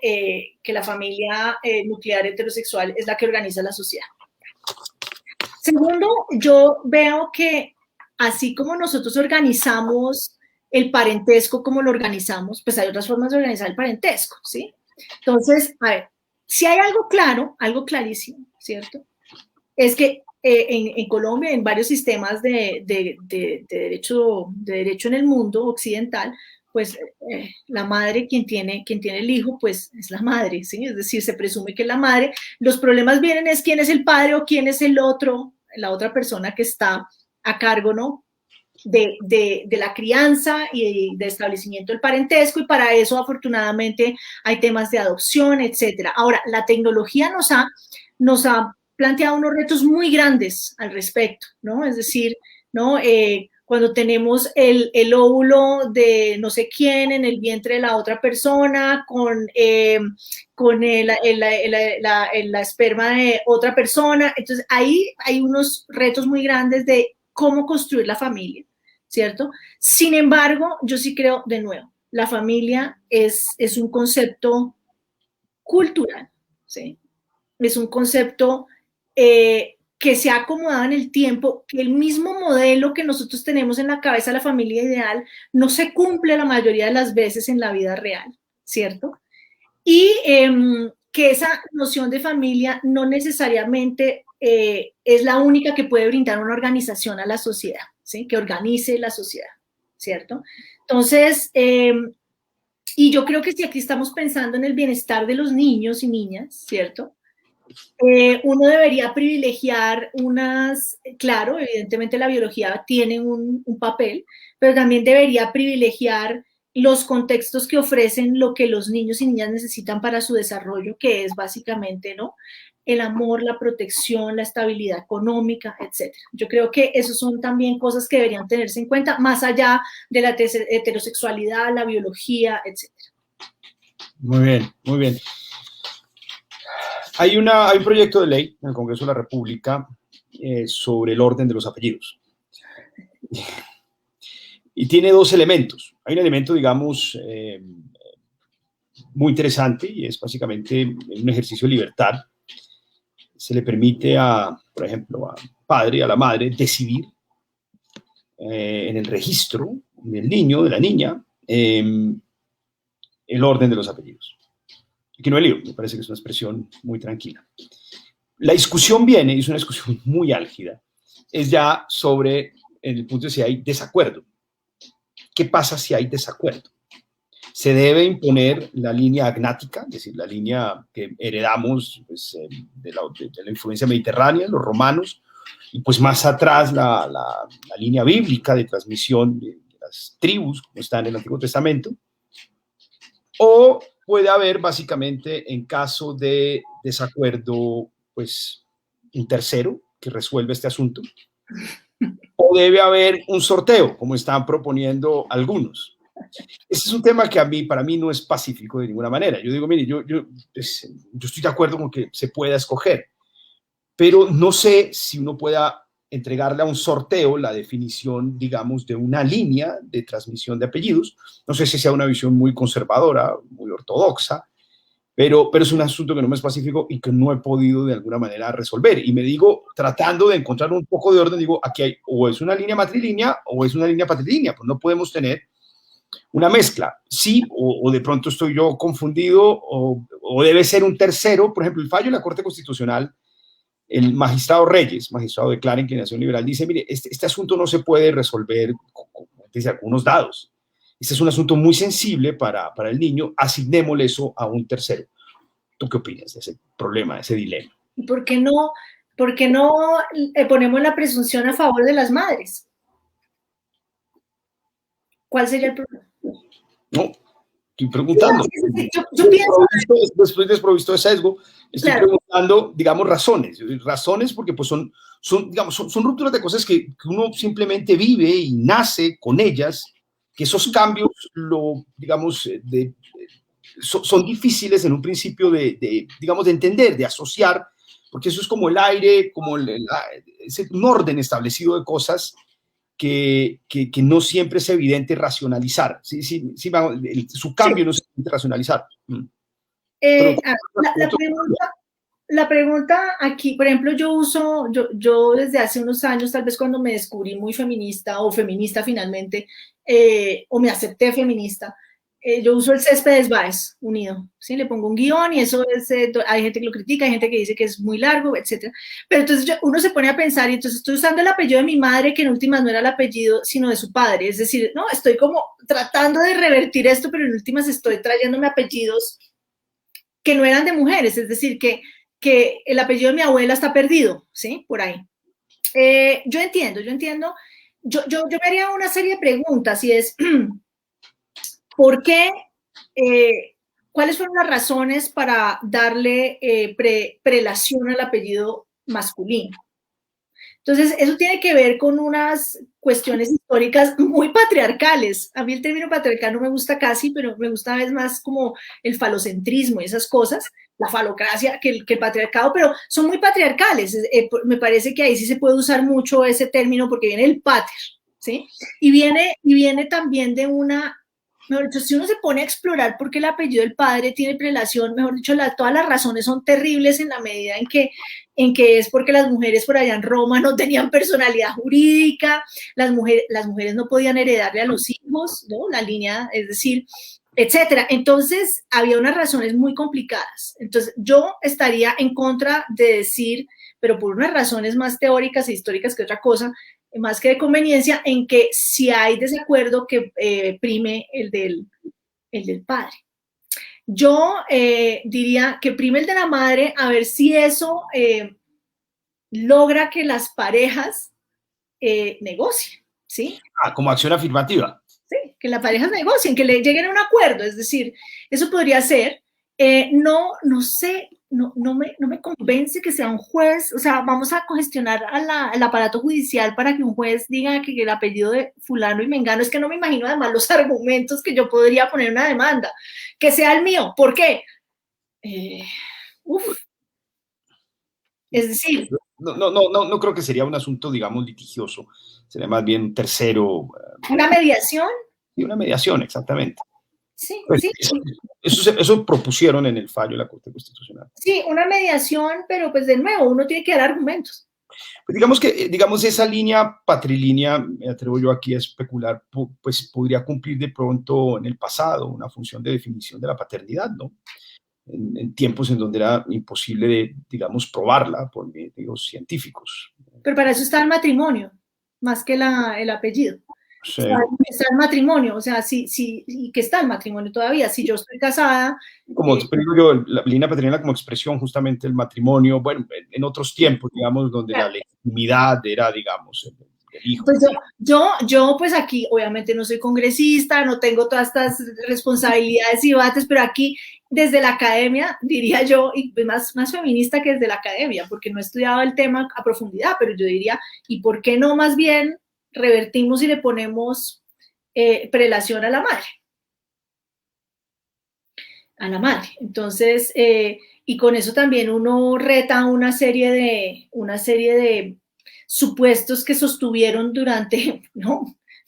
que la familia nuclear heterosexual es la que organiza la sociedad. Segundo, yo veo que así como nosotros organizamos el parentesco como lo organizamos, pues hay otras formas de organizar el parentesco, ¿sí? Entonces, a ver, si hay algo claro, algo clarísimo, ¿cierto? Es que en Colombia, en varios sistemas de derecho en el mundo occidental, pues la madre, quien tiene el hijo, pues es la madre, ¿sí? Es decir, se presume que es la madre. Los problemas vienen es quién es el padre o quién es el otro, la otra persona que está a cargo, ¿no? De la crianza y de establecimiento del parentesco, y para eso afortunadamente hay temas de adopción, etcétera. Ahora, la tecnología nos ha planteado unos retos muy grandes al respecto, ¿no? Es decir, ¿no? Cuando tenemos el óvulo de no sé quién en el vientre de la otra persona, con la esperma de otra persona, entonces ahí hay unos retos muy grandes de cómo construir la familia, ¿cierto? Sin embargo, yo sí creo, de nuevo, la familia es un concepto cultural, ¿sí? Es un concepto que se ha acomodado en el tiempo, que el mismo modelo que nosotros tenemos en la cabeza, la familia ideal, no se cumple la mayoría de las veces en la vida real, ¿cierto? Y que esa noción de familia no necesariamente es la única que puede brindar una organización a la sociedad, ¿sí? Que organice la sociedad, ¿cierto? Entonces, y yo creo que si aquí estamos pensando en el bienestar de los niños y niñas, ¿cierto? Uno debería privilegiar claro, evidentemente la biología tiene un papel, pero también debería privilegiar los contextos que ofrecen lo que los niños y niñas necesitan para su desarrollo, que es básicamente, ¿no? El amor, la protección, la estabilidad económica, etc. Yo creo que esos son también cosas que deberían tenerse en cuenta, más allá de la heterosexualidad, la biología, etc. Muy bien, muy bien. Hay un proyecto de ley en el Congreso de la República sobre el orden de los apellidos. Y tiene dos elementos. Hay un elemento, digamos, muy interesante, y es básicamente un ejercicio de libertad. Se le permite por ejemplo, al padre y a la madre decidir en el registro del niño, de la niña, el orden de los apellidos. Que no he leído, me parece que es una expresión muy tranquila. La discusión viene, y es una discusión muy álgida, es ya sobre el punto de si hay desacuerdo. ¿Qué pasa si hay desacuerdo? Se debe imponer la línea agnática, es decir, la línea que heredamos pues, de la influencia mediterránea, los romanos, y pues más atrás la línea bíblica de transmisión de las tribus, como está en el Antiguo Testamento, o puede haber básicamente, en caso de desacuerdo, pues un tercero que resuelve este asunto, o debe haber un sorteo, como están proponiendo algunos. Ese es un tema que para mí no es pacífico de ninguna manera. Yo digo, mire, yo estoy de acuerdo con que se pueda escoger, pero no sé si uno pueda entregarle a un sorteo la definición, digamos, de una línea de transmisión de apellidos. No sé si sea una visión muy conservadora, muy ortodoxa, pero es un asunto que no me es pacífico y que no he podido de alguna manera resolver. Y me digo, tratando de encontrar un poco de orden, digo, aquí hay o es una línea matrilínea o es una línea patrilínea, pues no podemos tener una mezcla. Sí, o de pronto estoy yo confundido o o debe ser un tercero. Por ejemplo, el fallo de la Corte Constitucional, el magistrado Reyes, magistrado de clara inclinación liberal, dice, mire, este asunto no se puede resolver desde algunos dados. Este es un asunto muy sensible para el niño, asignémosle eso a un tercero. ¿Tú qué opinas de ese problema, de ese dilema? ¿Y por qué no ponemos la presunción a favor de las madres? ¿Cuál sería el problema? No, estoy preguntando. Yo pienso... Estoy desprovisto de sesgo. Estoy preguntando, digamos, razones porque pues son rupturas de cosas que uno simplemente vive y nace con ellas, que esos cambios, digamos, son difíciles en un principio digamos, de entender, de asociar, porque eso es como el aire, como es un orden establecido de cosas que no siempre es evidente racionalizar. Su cambio no es evidente racionalizar. La pregunta aquí, por ejemplo, yo desde hace unos años, tal vez cuando me descubrí muy feminista o feminista finalmente, o me acepté feminista, yo uso el Céspedes Báez unido, ¿sí? Le pongo un guión y eso es, hay gente que lo critica, hay gente que dice que es muy largo, etcétera. Pero entonces uno se pone a pensar y entonces estoy usando el apellido de mi madre, que en últimas no era el apellido, sino de su padre. Es decir, no, estoy como tratando de revertir esto, pero en últimas estoy trayéndome apellidos que no eran de mujeres, es decir, que el apellido de mi abuela está perdido, ¿sí? Por ahí. Yo entiendo. Yo me haría una serie de preguntas y es... ¿Por qué? ¿Cuáles fueron las razones para darle prelación al apellido masculino? Entonces, eso tiene que ver con unas cuestiones históricas muy patriarcales. A mí el término patriarcal no me gusta casi, pero me gusta a veces más como el falocentrismo y esas cosas, la falocracia que el patriarcado, pero son muy patriarcales. Me parece que ahí sí se puede usar mucho ese término porque viene el pater, ¿sí? Y viene también de una... Mejor dicho, si uno se pone a explorar por qué el apellido del padre tiene prelación, mejor dicho, todas las razones son terribles en la medida en que es porque las mujeres por allá en Roma no tenían personalidad jurídica, las mujeres no podían heredarle a los hijos, ¿no? La línea, es decir, etcétera. Entonces, había unas razones muy complicadas. Entonces, yo estaría en contra de decir, pero por unas razones más teóricas e históricas que otra cosa, más que de conveniencia, en que si hay desacuerdo que prime el del padre. Yo diría que prime el de la madre, a ver si eso logra que las parejas negocien, ¿sí? Como acción afirmativa. Sí, que las parejas negocien, que le lleguen a un acuerdo, es decir, eso podría ser. No sé, no me convence que sea un juez, o sea, vamos a congestionar al aparato judicial para que un juez diga que el apellido de fulano y mengano, es que no me imagino además los argumentos que yo podría poner en una demanda, que sea el mío, ¿por qué? Es decir... No creo que sería un asunto, digamos, litigioso, sería más bien un tercero. ¿Una mediación? Sí, una mediación, exactamente. Sí, pues, sí. Eso propusieron en el fallo de la Corte Constitucional. Sí, una mediación, pero pues de nuevo, uno tiene que dar argumentos. Pues digamos esa línea patrilínea, me atrevo yo aquí a especular, pues podría cumplir de pronto en el pasado una función de definición de la paternidad, ¿no? En tiempos en donde era imposible, digamos, probarla por medios científicos. Pero para eso está el matrimonio, más que el apellido. Sí. Está el matrimonio, o sea, sí, y que está el matrimonio todavía. Si yo estoy casada... Como explico yo, la línea paterna como expresión justamente el matrimonio, bueno, en otros tiempos, digamos, donde la legitimidad era, digamos, el hijo. Pues yo, pues aquí, obviamente no soy congresista, no tengo todas estas responsabilidades y debates, pero aquí, desde la academia, diría yo, y más feminista que desde la academia, porque no he estudiado el tema a profundidad, pero yo diría, ¿y por qué no más bien revertimos y le ponemos prelación a la madre? A la madre. Entonces, y con eso también uno reta una serie de supuestos que sostuvieron durante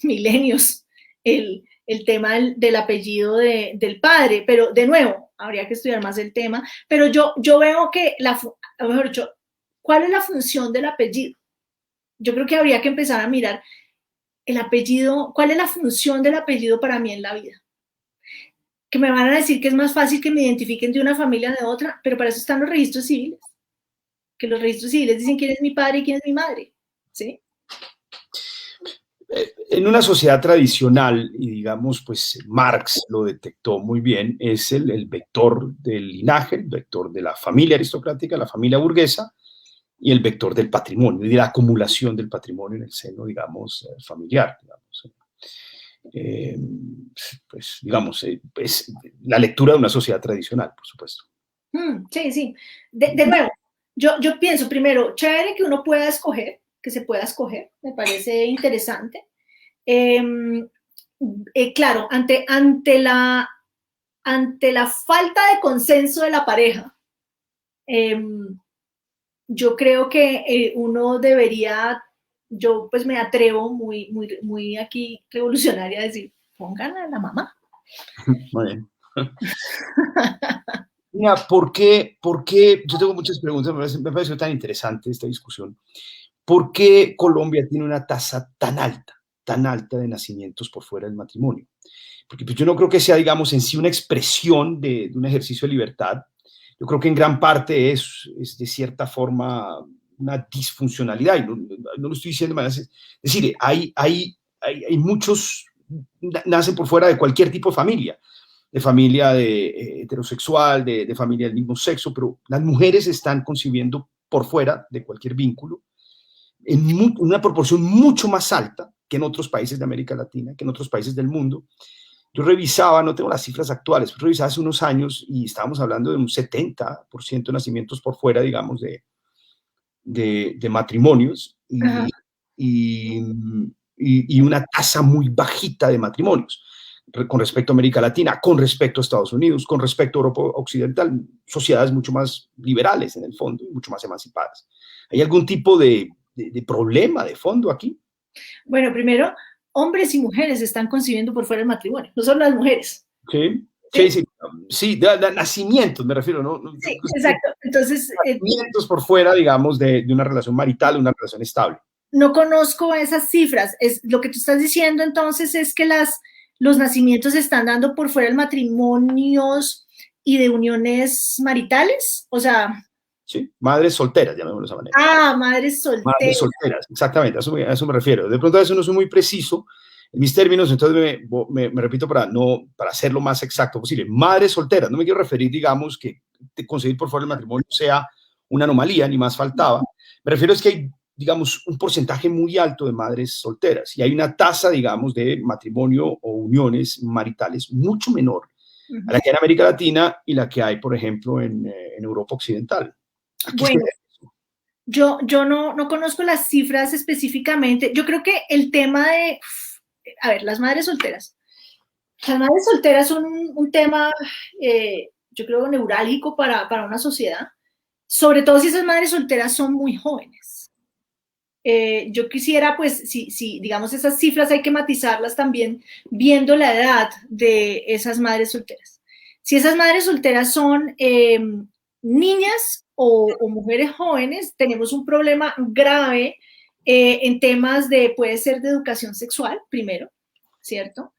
milenios el tema del apellido del padre, pero de nuevo, habría que estudiar más el tema, pero yo veo que, mejor dicho, ¿cuál es la función del apellido? Yo creo que habría que empezar a mirar el apellido, ¿cuál es la función del apellido para mí en la vida? que me van a decir que es más fácil que me identifiquen de una familia de otra, pero para eso están los registros civiles, que los registros civiles dicen quién es mi padre y quién es mi madre, ¿sí? En una sociedad tradicional, y digamos, pues Marx lo detectó muy bien, es el vector del linaje, el vector de la familia aristocrática, la familia burguesa, y el vector del patrimonio y de la acumulación del patrimonio en el seno, digamos, familiar. Digamos. Pues, digamos, es la lectura de una sociedad tradicional, por supuesto. Sí, sí. De nuevo, yo pienso primero, chévere que uno pueda escoger, que se pueda escoger, me parece interesante. Claro, ante la falta de consenso de la pareja, yo creo que uno debería, yo pues me atrevo muy aquí revolucionaria a decir, pongan a la mamá. Muy bien. Mira, ¿por qué? Yo tengo muchas preguntas, me pareció tan interesante esta discusión. ¿Por qué Colombia tiene una tasa tan alta de nacimientos por fuera del matrimonio? Porque pues, yo no creo que sea, digamos, en sí una expresión de un ejercicio de libertad. Yo creo que en gran parte es de cierta forma una disfuncionalidad. Y no lo estoy diciendo de manera. Es decir, hay muchos, nacen por fuera de cualquier tipo de familia heterosexual, de familia del mismo sexo, pero las mujeres están concibiendo por fuera de cualquier vínculo en una proporción mucho más alta que en otros países de América Latina, que en otros países del mundo. Yo revisaba, no tengo las cifras actuales, pero revisaba hace unos años y estábamos hablando de un 70% de nacimientos por fuera, digamos, de matrimonios y una tasa muy bajita de matrimonios con respecto a América Latina, con respecto a Estados Unidos, con respecto a Europa Occidental, sociedades mucho más liberales en el fondo y mucho más emancipadas. ¿Hay algún tipo de problema de fondo aquí? Bueno, primero, hombres y mujeres están concibiendo por fuera del matrimonio, no solo las mujeres. Sí, sí, sí, sí, de nacimientos me refiero, ¿no? Sí, exacto. Entonces, nacimientos por fuera, digamos, de una relación marital, una relación estable. No conozco esas cifras. Lo que tú estás diciendo entonces es que los nacimientos se están dando por fuera de matrimonios y de uniones maritales, o sea... Sí, madres solteras, llamémoslo de esa manera. Ah, madres solteras. Madres solteras, exactamente, a eso me refiero. De pronto a eso no soy muy preciso en mis términos, entonces me repito para ser lo más exacto posible. Madres solteras, no me quiero referir, digamos, que conseguir por fuera del matrimonio sea una anomalía, ni más faltaba. Me refiero es que hay, digamos, un porcentaje muy alto de madres solteras y hay una tasa, digamos, de matrimonio o uniones maritales mucho menor a la que hay en América Latina y la que hay, por ejemplo, en Europa Occidental. Aquí bueno, yo no conozco las cifras específicamente. Yo creo que el tema de, a ver, las madres solteras. Las madres solteras son un tema, yo creo, neurálgico para una sociedad, sobre todo si esas madres solteras son muy jóvenes. Yo quisiera, pues, si digamos esas cifras hay que matizarlas también viendo la edad de esas madres solteras. Si esas madres solteras son niñas o mujeres jóvenes, tenemos un problema grave en temas puede ser de educación sexual, primero, ¿cierto?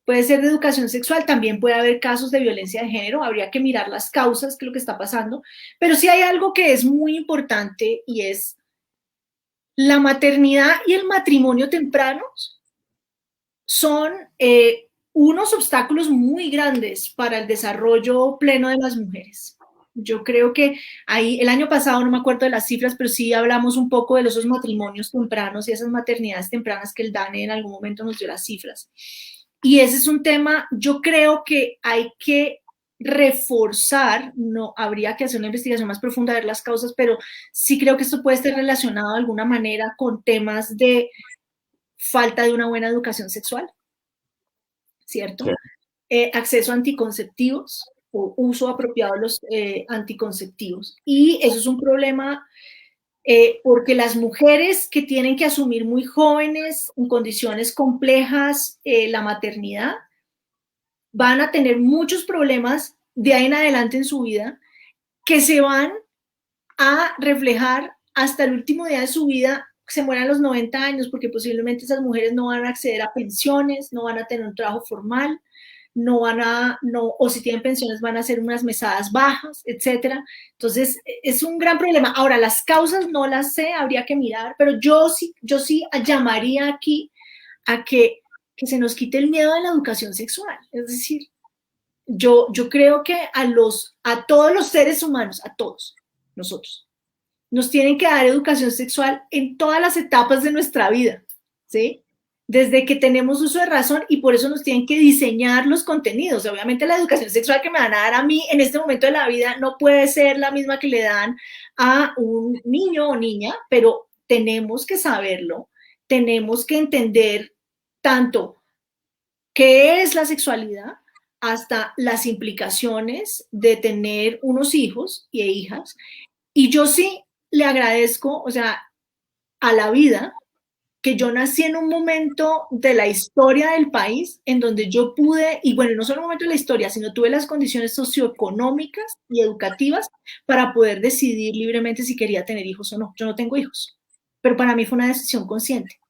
Puede ser de educación sexual, también puede haber casos de violencia de género, habría que mirar las causas, qué es lo que está pasando, pero sí hay algo que es muy importante y es la maternidad y el matrimonio tempranos son unos obstáculos muy grandes para el desarrollo pleno de las mujeres. Yo creo que ahí, el año pasado, no me acuerdo de las cifras, pero sí hablamos un poco de esos matrimonios tempranos y esas maternidades tempranas que el DANE en algún momento nos dio las cifras. Y ese es un tema, yo creo que hay que reforzar, no habría que hacer una investigación más profunda, ver las causas, pero sí creo que esto puede estar relacionado de alguna manera con temas de falta de una buena educación sexual, ¿cierto? Sí. Acceso a anticonceptivos o uso apropiado de los anticonceptivos. Y eso es un problema porque las mujeres que tienen que asumir muy jóvenes, en condiciones complejas, la maternidad, van a tener muchos problemas de ahí en adelante en su vida que se van a reflejar hasta el último día de su vida, se mueran a los 90 años, porque posiblemente esas mujeres no van a acceder a pensiones, no van a tener un trabajo formal, no van a, no, o si tienen pensiones van a ser unas mesadas bajas, etcétera. Entonces, es un gran problema. Ahora, las causas no las sé, habría que mirar, pero yo sí llamaría aquí a que se nos quite el miedo de la educación sexual. Es decir, yo creo que a todos los seres humanos, a todos nosotros, nos tienen que dar educación sexual en todas las etapas de nuestra vida, ¿sí? Desde que tenemos uso de razón, y por eso nos tienen que diseñar los contenidos. Obviamente la educación sexual que me van a dar a mí en este momento de la vida no puede ser la misma que le dan a un niño o niña, pero tenemos que saberlo, tenemos que entender tanto qué es la sexualidad hasta las implicaciones de tener unos hijos e hijas. Y yo sí le agradezco, o sea, a la vida, que yo nací en un momento de la historia del país en donde yo pude, y bueno, no solo un momento de la historia, sino tuve las condiciones socioeconómicas y educativas para poder decidir libremente si quería tener hijos o no. Yo no tengo hijos, pero para mí fue una decisión consciente.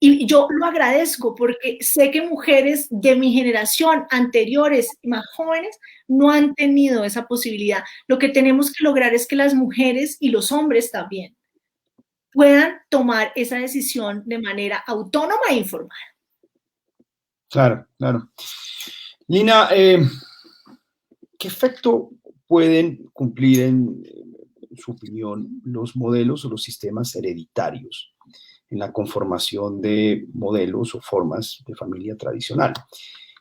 Y yo lo agradezco porque sé que mujeres de mi generación, anteriores, más jóvenes, no han tenido esa posibilidad. Lo que tenemos que lograr es que las mujeres y los hombres también puedan tomar esa decisión de manera autónoma e informada. Claro, claro. Lina, ¿qué efecto pueden cumplir, en su opinión, los modelos o los sistemas hereditarios en la conformación de modelos o formas de familia tradicional?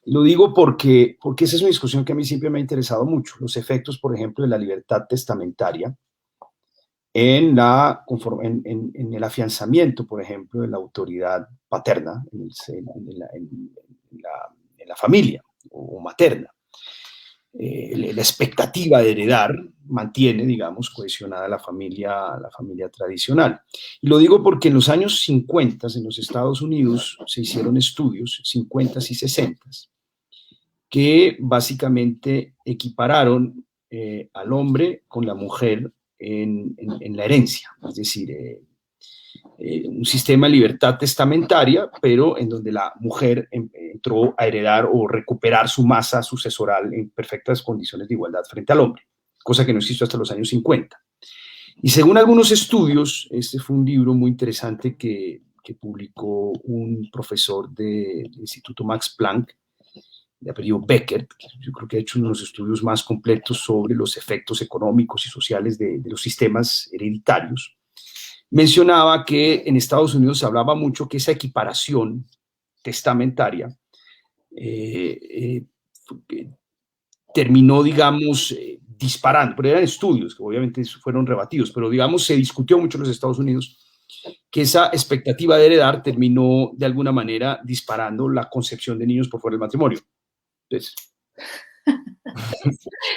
Lo digo porque esa es una discusión que a mí siempre me ha interesado mucho. Los efectos, por ejemplo, de la libertad testamentaria en el afianzamiento, por ejemplo, de la autoridad paterna en la familia o materna. La expectativa de heredar mantiene, digamos, cohesionada la familia tradicional. Y lo digo porque en los años 50 en los Estados Unidos se hicieron estudios, 50 y 60, que básicamente equipararon al hombre con la mujer en la herencia, es decir, un sistema de libertad testamentaria, pero en donde la mujer entró a heredar o recuperar su masa sucesoral en perfectas condiciones de igualdad frente al hombre, cosa que no existió hasta los años 50. Y según algunos estudios, este fue un libro muy interesante que publicó un profesor del Instituto Max Planck, de apellido Becker, que yo creo que ha hecho uno de los estudios más completos sobre los efectos económicos y sociales de los sistemas hereditarios. Mencionaba que en Estados Unidos se hablaba mucho que esa equiparación testamentaria terminó, digamos, disparando, pero eran estudios que obviamente fueron rebatidos, pero digamos se discutió mucho en los Estados Unidos que esa expectativa de heredar terminó de alguna manera disparando la concepción de niños por fuera del matrimonio. Entonces,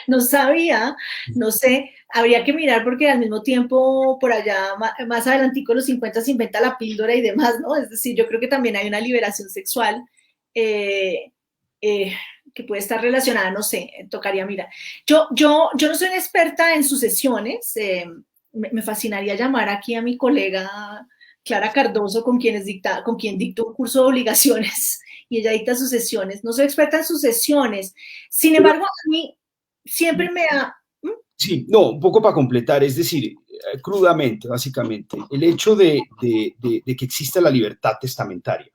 no sabía, no sé, habría que mirar porque al mismo tiempo por allá más adelantico los 50 se inventa la píldora y demás, ¿no? Es decir, yo creo que también hay una liberación sexual que puede estar relacionada, no sé, tocaría mirar. Yo no soy una experta en sucesiones, me fascinaría llamar aquí a mi colega Clara Cardoso, con quien dictó un curso de obligaciones y ella dicta sucesiones. No soy experta en sucesiones, sin embargo, a mí siempre me ha... Sí, no, un poco para completar, es decir, crudamente, básicamente, el hecho de que exista la libertad testamentaria,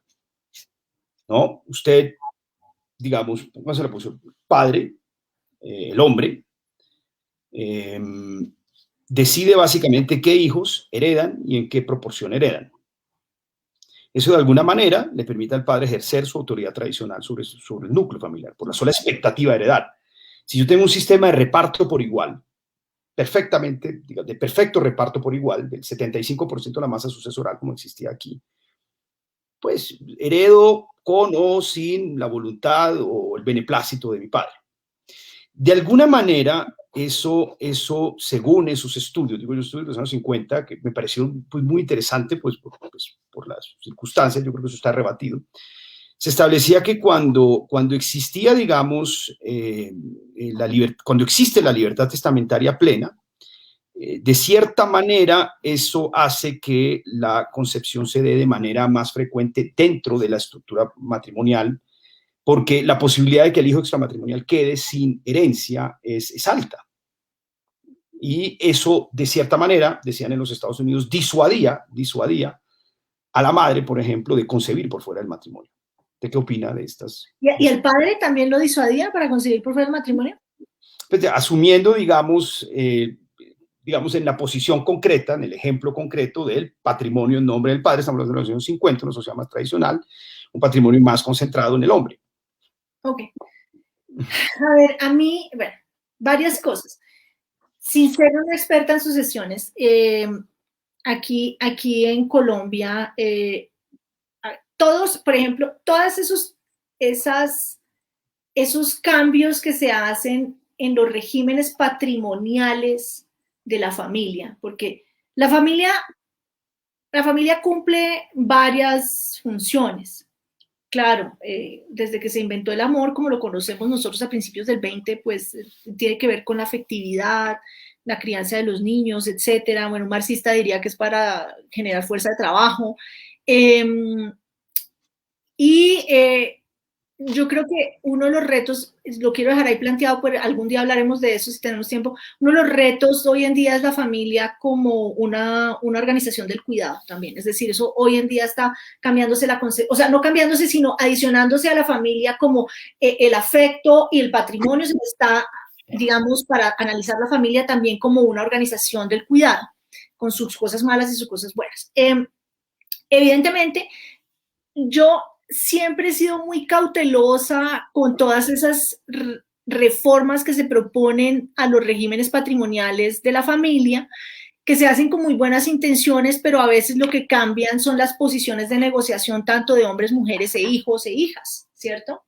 ¿no? Usted, digamos, póngase la posición, padre, el hombre, decide básicamente qué hijos heredan y en qué proporción heredan. Eso de alguna manera le permite al padre ejercer su autoridad tradicional sobre el núcleo familiar, por la sola expectativa de heredar. Si yo tengo un sistema de reparto por igual, perfectamente, de perfecto reparto por igual, del 75% de la masa sucesoral como existía aquí, pues heredo con o sin la voluntad o el beneplácito de mi padre. De alguna manera, eso según esos estudios, digo yo, estudios de los años 50, que me parecieron pues, muy interesante, pues por las circunstancias, yo creo que eso está rebatido, se establecía que cuando existía, digamos, cuando existe la libertad testamentaria plena, de cierta manera eso hace que la concepción se dé de manera más frecuente dentro de la estructura matrimonial, porque la posibilidad de que el hijo extramatrimonial quede sin herencia es alta. Y eso, de cierta manera, decían en los Estados Unidos, disuadía a la madre, por ejemplo, de concebir por fuera del matrimonio. ¿Usted qué opina de estas? ¿Y el padre también lo disuadía para concebir por fuera del matrimonio? Pues, asumiendo, digamos, en la posición concreta, en el ejemplo concreto del patrimonio en nombre del padre, estamos hablando de los años 50, una sociedad más tradicional, un patrimonio más concentrado en el hombre. Ok. A ver, a mí, bueno, varias cosas. Sin ser una experta en sucesiones, aquí en Colombia, todos, por ejemplo, todos esos cambios que se hacen en los regímenes patrimoniales de la familia, porque la familia cumple varias funciones. Claro, desde que se inventó el amor, como lo conocemos nosotros a principios del 20, pues tiene que ver con la afectividad, la crianza de los niños, etcétera. Bueno, un marxista diría que es para generar fuerza de trabajo. Yo creo que uno de los retos, lo quiero dejar ahí planteado, pero algún día hablaremos de eso si tenemos tiempo, uno de los retos hoy en día es la familia como una organización del cuidado también, es decir, eso hoy en día está cambiándose o sea, no cambiándose, sino adicionándose a la familia como el afecto y el patrimonio se está, digamos, para analizar la familia también como una organización del cuidado, con sus cosas malas y sus cosas buenas. Evidentemente, yo siempre he sido muy cautelosa con todas esas reformas que se proponen a los regímenes patrimoniales de la familia, que se hacen con muy buenas intenciones, pero a veces lo que cambian son las posiciones de negociación tanto de hombres, mujeres e hijos e hijas, ¿cierto?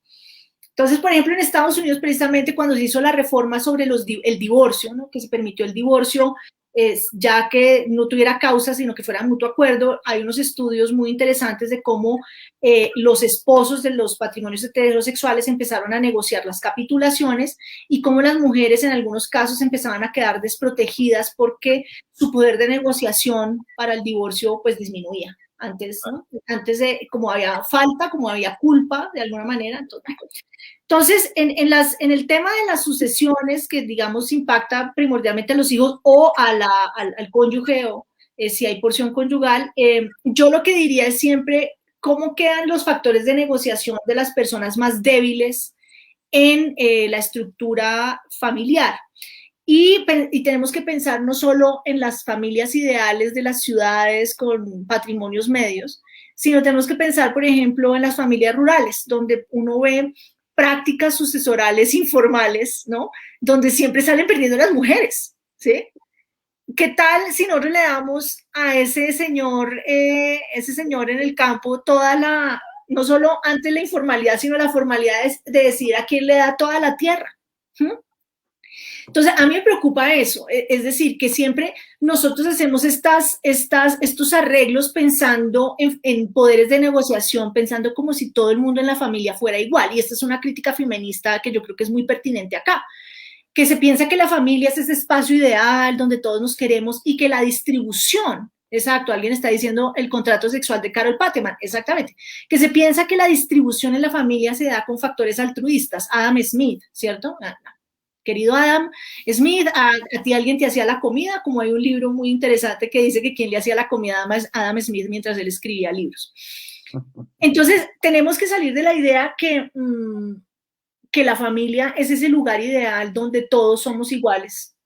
Entonces, por ejemplo, en Estados Unidos, precisamente cuando se hizo la reforma sobre el divorcio, ¿no? Que se permitió el divorcio, ya que no tuviera causa, sino que fuera mutuo acuerdo, hay unos estudios muy interesantes de cómo los esposos de los patrimonios heterosexuales empezaron a negociar las capitulaciones y cómo las mujeres en algunos casos empezaban a quedar desprotegidas porque su poder de negociación para el divorcio pues disminuía. Antes, ¿no? Antes de, como había falta, como había culpa, de alguna manera. Entonces en el tema de las sucesiones, que digamos impacta primordialmente a los hijos o al cónyuge, o si hay porción conyugal, yo lo que diría es siempre cómo quedan los factores de negociación de las personas más débiles en la estructura familiar. Y tenemos que pensar no solo en las familias ideales de las ciudades con patrimonios medios, sino tenemos que pensar, por ejemplo, en las familias rurales, donde uno ve prácticas sucesorales informales, ¿no? Donde siempre salen perdiendo las mujeres, ¿sí? ¿Qué tal si nosotros le damos a ese señor en el campo no solo antes la informalidad, sino la formalidad de decidir a quién le da toda la tierra? ¿Mm? Entonces, a mí me preocupa eso, es decir, que siempre nosotros hacemos estos arreglos pensando en poderes de negociación, pensando como si todo el mundo en la familia fuera igual, y esta es una crítica feminista que yo creo que es muy pertinente acá, que se piensa que la familia es ese espacio ideal donde todos nos queremos y que la distribución, exacto, alguien está diciendo el contrato sexual de Carol Pateman, exactamente, que se piensa que la distribución en la familia se da con factores altruistas, Adam Smith, ¿cierto? Querido Adam Smith, a ti alguien te hacía la comida, como hay un libro muy interesante que dice que quien le hacía la comida a Adam Smith mientras él escribía libros. Entonces, tenemos que salir de la idea que la familia es ese lugar ideal donde todos somos iguales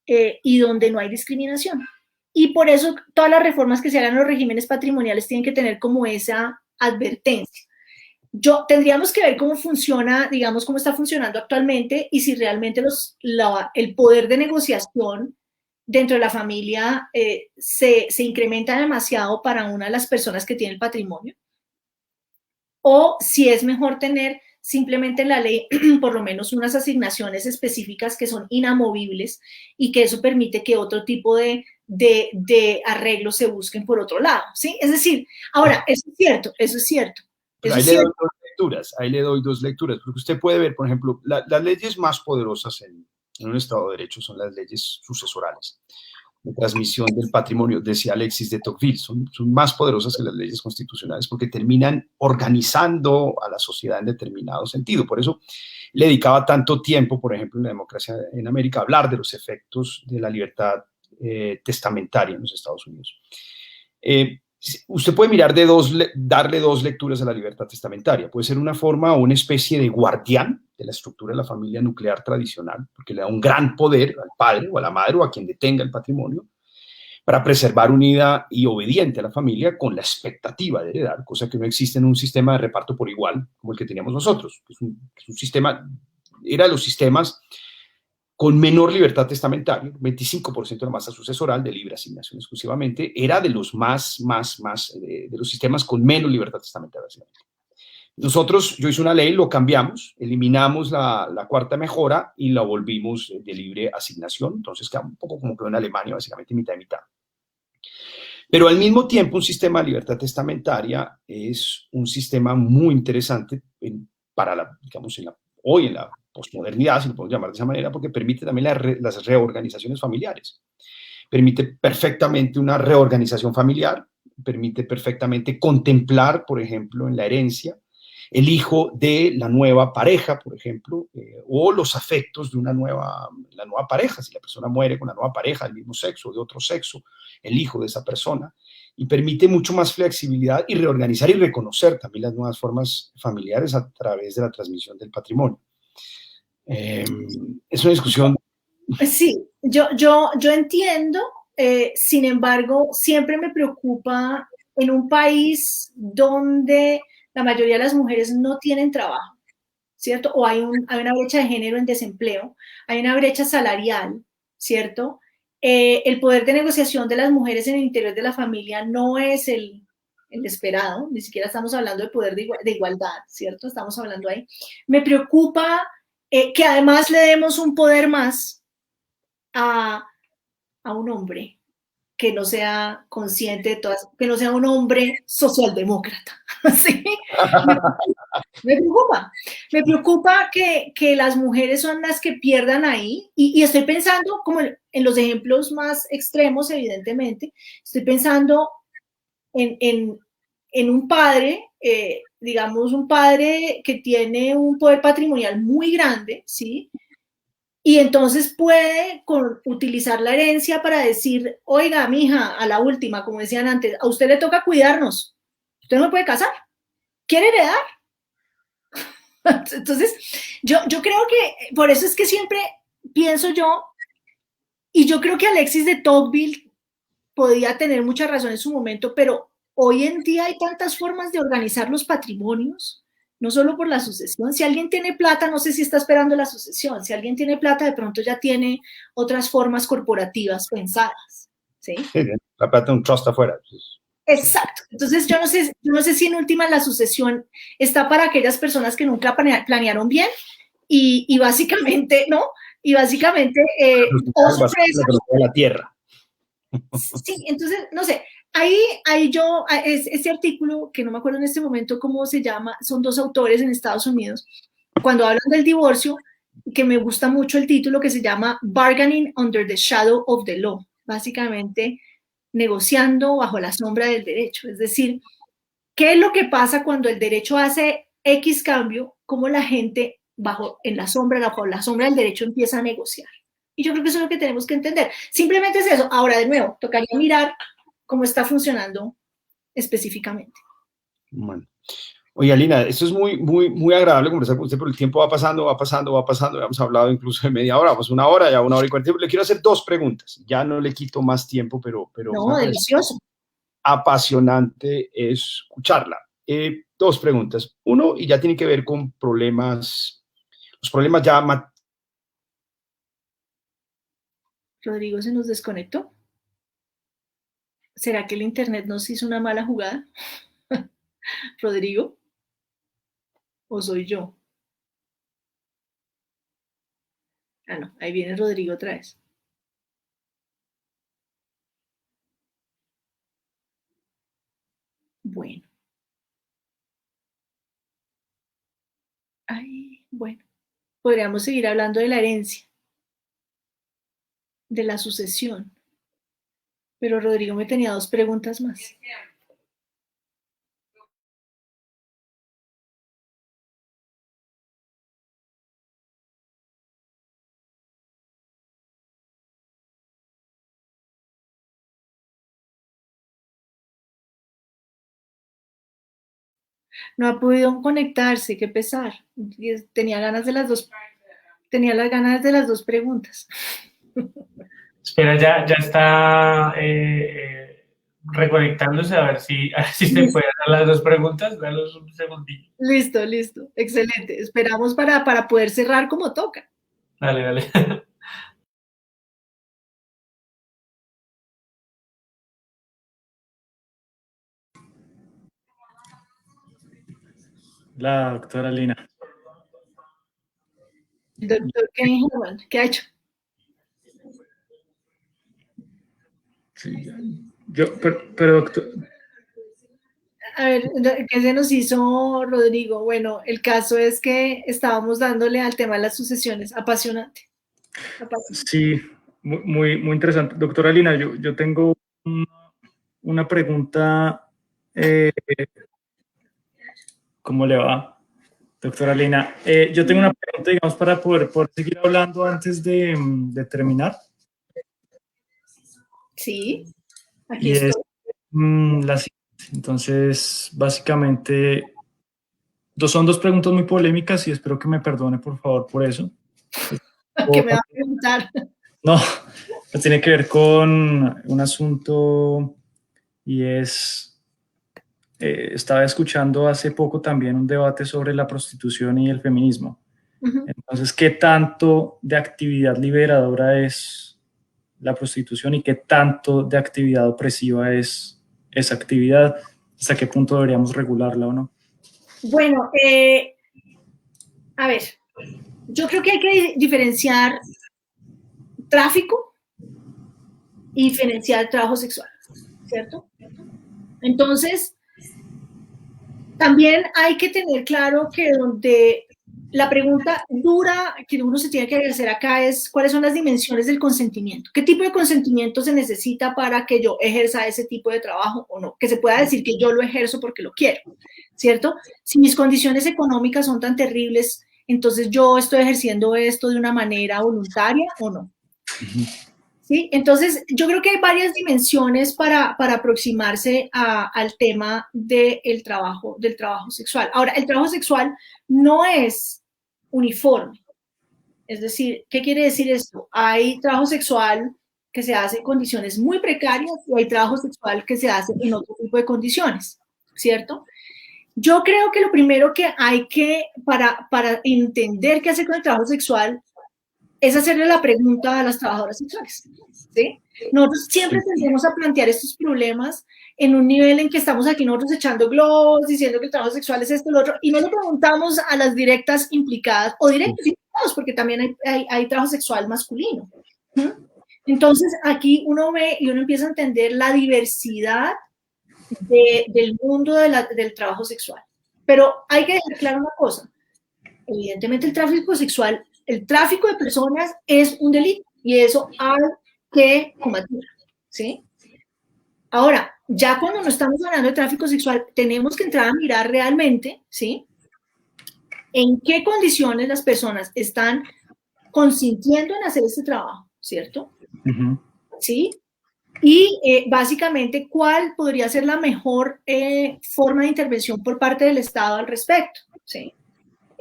y donde no hay discriminación. Y por eso todas las reformas que se hagan en los regímenes patrimoniales tienen que tener como esa advertencia. Tendríamos que ver cómo funciona, digamos, cómo está funcionando actualmente y si realmente el poder de negociación dentro de la familia se incrementa demasiado para una de las personas que tiene el patrimonio, o si es mejor tener simplemente en la ley por lo menos unas asignaciones específicas que son inamovibles y que eso permite que otro tipo de arreglos se busquen por otro lado, ¿sí? Es decir, ahora, eso es cierto. Pero ahí le doy dos lecturas, porque usted puede ver, por ejemplo, las leyes más poderosas en un Estado de Derecho son las leyes sucesorales. de transmisión del patrimonio, decía Alexis de Tocqueville, son más poderosas que las leyes constitucionales porque terminan organizando a la sociedad en determinado sentido. Por eso le dedicaba tanto tiempo, por ejemplo, en la democracia en América, a hablar de los efectos de la libertad testamentaria en los Estados Unidos. Usted puede mirar darle dos lecturas a la libertad testamentaria. Puede ser una forma o una especie de guardián de la estructura de la familia nuclear tradicional, porque le da un gran poder al padre o a la madre o a quien detenga el patrimonio para preservar unida y obediente a la familia con la expectativa de heredar, cosa que no existe en un sistema de reparto por igual como el que teníamos nosotros. Es un sistema, era de los sistemas con menor libertad testamentaria, 25% de la masa sucesoral de libre asignación exclusivamente, era de los de los sistemas con menos libertad testamentaria. Nosotros, yo hice una ley, lo cambiamos, eliminamos la cuarta mejora y la volvimos de libre asignación, entonces queda un poco como quedó en Alemania, básicamente mitad y mitad. Pero al mismo tiempo, un sistema de libertad testamentaria es un sistema muy interesante digamos, hoy en la posmodernidad, si lo podemos llamar de esa manera, porque permite también las reorganizaciones familiares. Permite perfectamente una reorganización familiar, permite perfectamente contemplar, por ejemplo, en la herencia, el hijo de la nueva pareja, por ejemplo, o los afectos de la nueva pareja. Si la persona muere con la nueva pareja del mismo sexo o de otro sexo, el hijo de esa persona, y permite mucho más flexibilidad y reorganizar y reconocer también las nuevas formas familiares a través de la transmisión del patrimonio. Es una discusión. Sí, yo entiendo, sin embargo, siempre me preocupa en un país donde la mayoría de las mujeres no tienen trabajo, ¿cierto? O hay una brecha de género en desempleo, hay una brecha salarial, ¿cierto? El poder de negociación de las mujeres en el interior de la familia no es el esperado, ni siquiera estamos hablando de poder de igualdad, ¿cierto? Estamos hablando ahí. Me preocupa que además le demos un poder más a un hombre que no sea consciente de todas, que no sea un hombre socialdemócrata. ¿Sí? Me preocupa que las mujeres son las que pierdan ahí y estoy pensando como en los ejemplos más extremos, evidentemente, estoy pensando en un padre, digamos, un padre que tiene un poder patrimonial muy grande, ¿sí? Y entonces puede utilizar la herencia para decir, oiga, mija, a la última, como decían antes, a usted le toca cuidarnos, usted no puede casar, ¿quiere heredar? Entonces, yo creo que, por eso es que siempre pienso yo, y yo creo que Alexis de Tocqueville podía tener mucha razón en su momento, pero hoy en día hay tantas formas de organizar los patrimonios, no solo por la sucesión. Si alguien tiene plata, no sé si está esperando la sucesión. Si alguien tiene plata, de pronto ya tiene otras formas corporativas pensadas. ¿Sí? La plata de un trust afuera. Exacto. Entonces, yo no sé si en última la sucesión está para aquellas personas que nunca planearon bien y básicamente, ¿no? Y básicamente, oh sorpresa. La tierra. Sí, entonces, no sé, ahí yo, ese artículo, que no me acuerdo en este momento cómo se llama, son dos autores en Estados Unidos, cuando hablan del divorcio, que me gusta mucho el título que se llama Bargaining Under the Shadow of the Law, básicamente negociando bajo la sombra del derecho, es decir, ¿qué es lo que pasa cuando el derecho hace X cambio? ¿Cómo la gente bajo la sombra del derecho empieza a negociar? Y yo creo que eso es lo que tenemos que entender. Simplemente es eso. Ahora, de nuevo, tocaría mirar cómo está funcionando específicamente. Bueno. Oye, Alina, esto es muy agradable conversar con usted, pero el tiempo va pasando. Hemos hablado incluso de media hora, pues una hora, ya 1 hora y 40. Le quiero hacer dos preguntas. Ya no le quito más tiempo, pero no, delicioso. Apasionante escucharla. Dos preguntas. Uno, y ya tiene que ver con problemas, los problemas ya. Rodrigo se nos desconectó. ¿Será que el internet nos hizo una mala jugada? Rodrigo, ¿o soy yo? Ah, no, ahí viene Rodrigo otra vez. Bueno. Ay, bueno. Podríamos seguir hablando de la herencia, de la sucesión. Pero Rodrigo me tenía 2 preguntas más. No ha podido conectarse, qué pesar. Tenía ganas de las 2, tenía las ganas de las 2 preguntas. Espera, ya está reconectándose a ver si se puede hacer las 2 preguntas. Danos un segundillo. Listo, excelente. Esperamos para poder cerrar como toca. Dale. La doctora Lina. Doctor Ken Herman, ¿qué ha hecho? Sí, pero doctor. A ver, ¿qué se nos hizo, Rodrigo? Bueno, el caso es que estábamos dándole al tema de las sucesiones. Apasionante. Sí, muy interesante. Doctora Lina, yo tengo una pregunta. ¿Cómo le va, doctora Lina? Yo tengo una pregunta, digamos, para poder seguir hablando antes de terminar. Sí, aquí Y estoy. es la siguiente. Entonces, básicamente, son 2 preguntas muy polémicas y espero que me perdone, por favor, por eso. ¿Qué me va a preguntar? No, tiene que ver con un asunto y estaba escuchando hace poco también un debate sobre la prostitución y el feminismo. Entonces, ¿qué tanto de actividad liberadora es la prostitución y qué tanto de actividad opresiva es esa actividad? ¿Hasta qué punto deberíamos regularla o no? Bueno, a ver, yo creo que hay que diferenciar tráfico y diferenciar trabajo sexual, ¿cierto? Entonces, también hay que tener claro que donde la pregunta dura que uno se tiene que hacer acá es cuáles son las dimensiones del consentimiento. ¿Qué tipo de consentimiento se necesita para que yo ejerza ese tipo de trabajo o no? Que se pueda decir que yo lo ejerzo porque lo quiero, ¿cierto? Si mis condiciones económicas son tan terribles, entonces yo estoy ejerciendo esto de una manera voluntaria o no. ¿Sí? Entonces, yo creo que hay varias dimensiones para aproximarse al tema del trabajo sexual. Ahora, el trabajo sexual no es uniforme. Es decir, ¿qué quiere decir esto? Hay trabajo sexual que se hace en condiciones muy precarias y hay trabajo sexual que se hace en otro tipo de condiciones, ¿cierto? Yo creo que lo primero que hay que, para entender qué hacer con el trabajo sexual, es hacerle la pregunta a las trabajadoras sexuales, ¿sí? Nosotros siempre tendemos a plantear estos problemas en un nivel en que estamos aquí nosotros echando globos, diciendo que el trabajo sexual es esto, lo otro, y no le preguntamos a las directas implicadas, o directos implicados, porque también hay trabajo sexual masculino. ¿Sí? Entonces, aquí uno ve y uno empieza a entender la diversidad del mundo del trabajo sexual. Pero hay que dejar claro una cosa, evidentemente el tráfico sexual, el tráfico de personas es un delito y eso hay que combatir, ¿sí? Ahora, ya cuando no estamos hablando de tráfico sexual, tenemos que entrar a mirar realmente, ¿sí? En qué condiciones las personas están consintiendo en hacer este trabajo, ¿cierto? ¿Sí? Y básicamente, ¿cuál podría ser la mejor forma de intervención por parte del Estado al respecto? ¿Sí?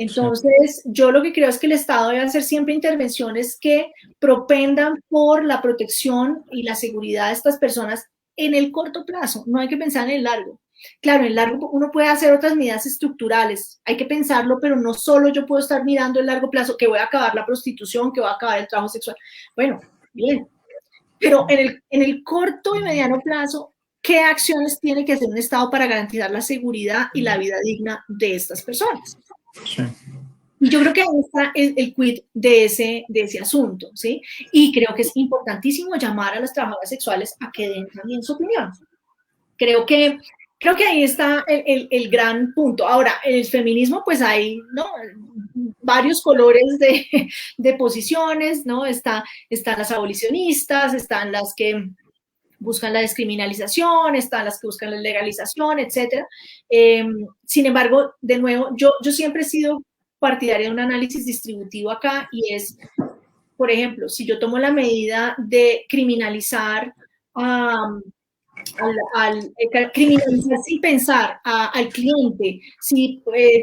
Entonces, yo lo que creo es que el Estado debe hacer siempre intervenciones que propendan por la protección y la seguridad de estas personas en el corto plazo. No hay que pensar en el largo. Claro, en el largo uno puede hacer otras medidas estructurales. Hay que pensarlo, pero no solo yo puedo estar mirando el largo plazo, que voy a acabar la prostitución, que voy a acabar el trabajo sexual. Bueno, bien. Pero en el corto y mediano plazo, ¿qué acciones tiene que hacer un Estado para garantizar la seguridad y la vida digna de estas personas? Sí. Y yo creo que ahí está el quid de ese asunto, ¿sí? Y creo que es importantísimo llamar a las trabajadoras sexuales a que den también su opinión. Creo que ahí está el gran punto. Ahora, en el feminismo, pues hay, ¿no?, varios colores de posiciones, ¿no? Están las abolicionistas, están las que buscan la descriminalización, están las que buscan la legalización, etc. Sin embargo, de nuevo, yo siempre he sido partidaria de un análisis distributivo acá, y es, por ejemplo, si yo tomo la medida de criminalizar criminalizar sin pensar al cliente,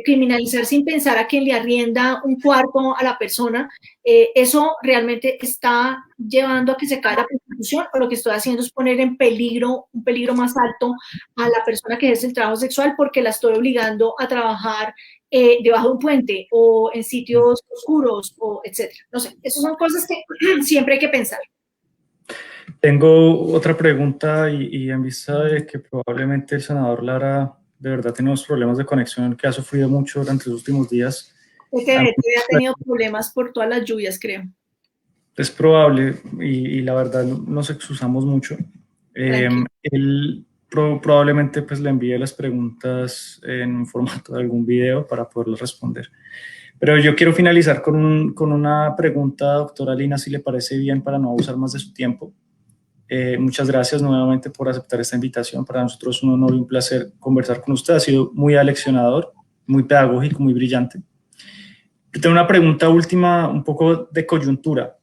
criminalizar sin pensar a quien le arrienda un cuarto a la persona, eso realmente está llevando a que se caiga la prostitución, o lo que estoy haciendo es poner en peligro, un peligro más alto a la persona que ejerce el trabajo sexual, porque la estoy obligando a trabajar debajo de un puente o en sitios oscuros, o etcétera. No sé, esas son cosas que siempre hay que pensar. Tengo otra pregunta y en vista de que probablemente el senador Lara de verdad tiene unos problemas de conexión, que ha sufrido mucho durante los últimos días. Ha tenido problemas por todas las lluvias, creo. Es probable, y la verdad nos excusamos mucho. Él probablemente pues le envíe las preguntas en un formato de algún video para poderlas responder. Pero yo quiero finalizar con una pregunta, doctora Lina, si le parece bien, para no abusar más de su tiempo. Muchas gracias nuevamente por aceptar esta invitación. Para nosotros es un honor y un placer conversar con usted. Ha sido muy aleccionador, muy pedagógico, muy brillante. Yo tengo una pregunta última, un poco de coyuntura.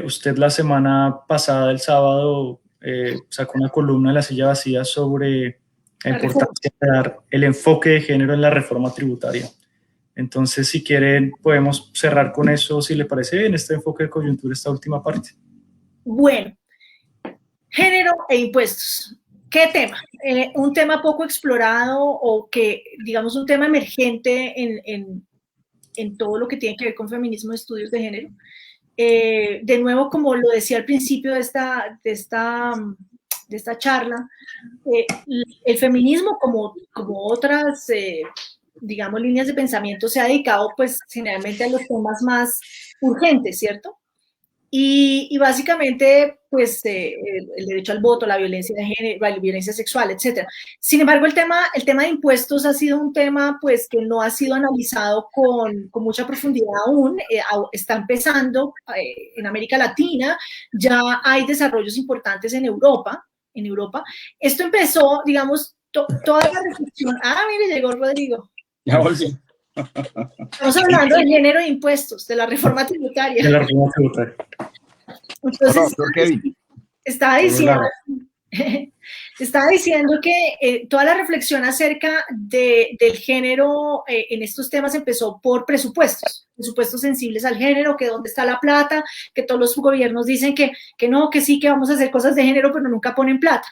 Usted la semana pasada, el sábado, sacó una columna en La Silla Vacía sobre la importancia de dar el enfoque de género en la reforma tributaria. Entonces, si quieren, podemos cerrar con eso, si le parece bien, este enfoque de coyuntura, esta última parte. Bueno, género e impuestos. ¿Qué tema? Un tema poco explorado, o que, digamos, un tema emergente en todo lo que tiene que ver con feminismo y estudios de género. De nuevo, como lo decía al principio de esta charla, el feminismo, como otras, digamos, líneas de pensamiento, se ha dedicado pues generalmente a los temas más urgentes, ¿cierto? Y básicamente, pues, el derecho al voto, la violencia de género, la violencia sexual, etcétera. Sin embargo, el tema de impuestos ha sido un tema, pues, que no ha sido analizado con mucha profundidad aún. Está empezando en América Latina, ya hay desarrollos importantes en Europa. Esto empezó, digamos, toda la reflexión. Mire, llegó Rodrigo. Ya volví. Estamos hablando del género de impuestos, de la reforma tributaria. De la reforma tributaria. Entonces, estaba diciendo que toda la reflexión acerca del género en estos temas empezó por presupuestos sensibles al género, que dónde está la plata, que todos los gobiernos dicen que no, que sí, que vamos a hacer cosas de género, pero nunca ponen plata.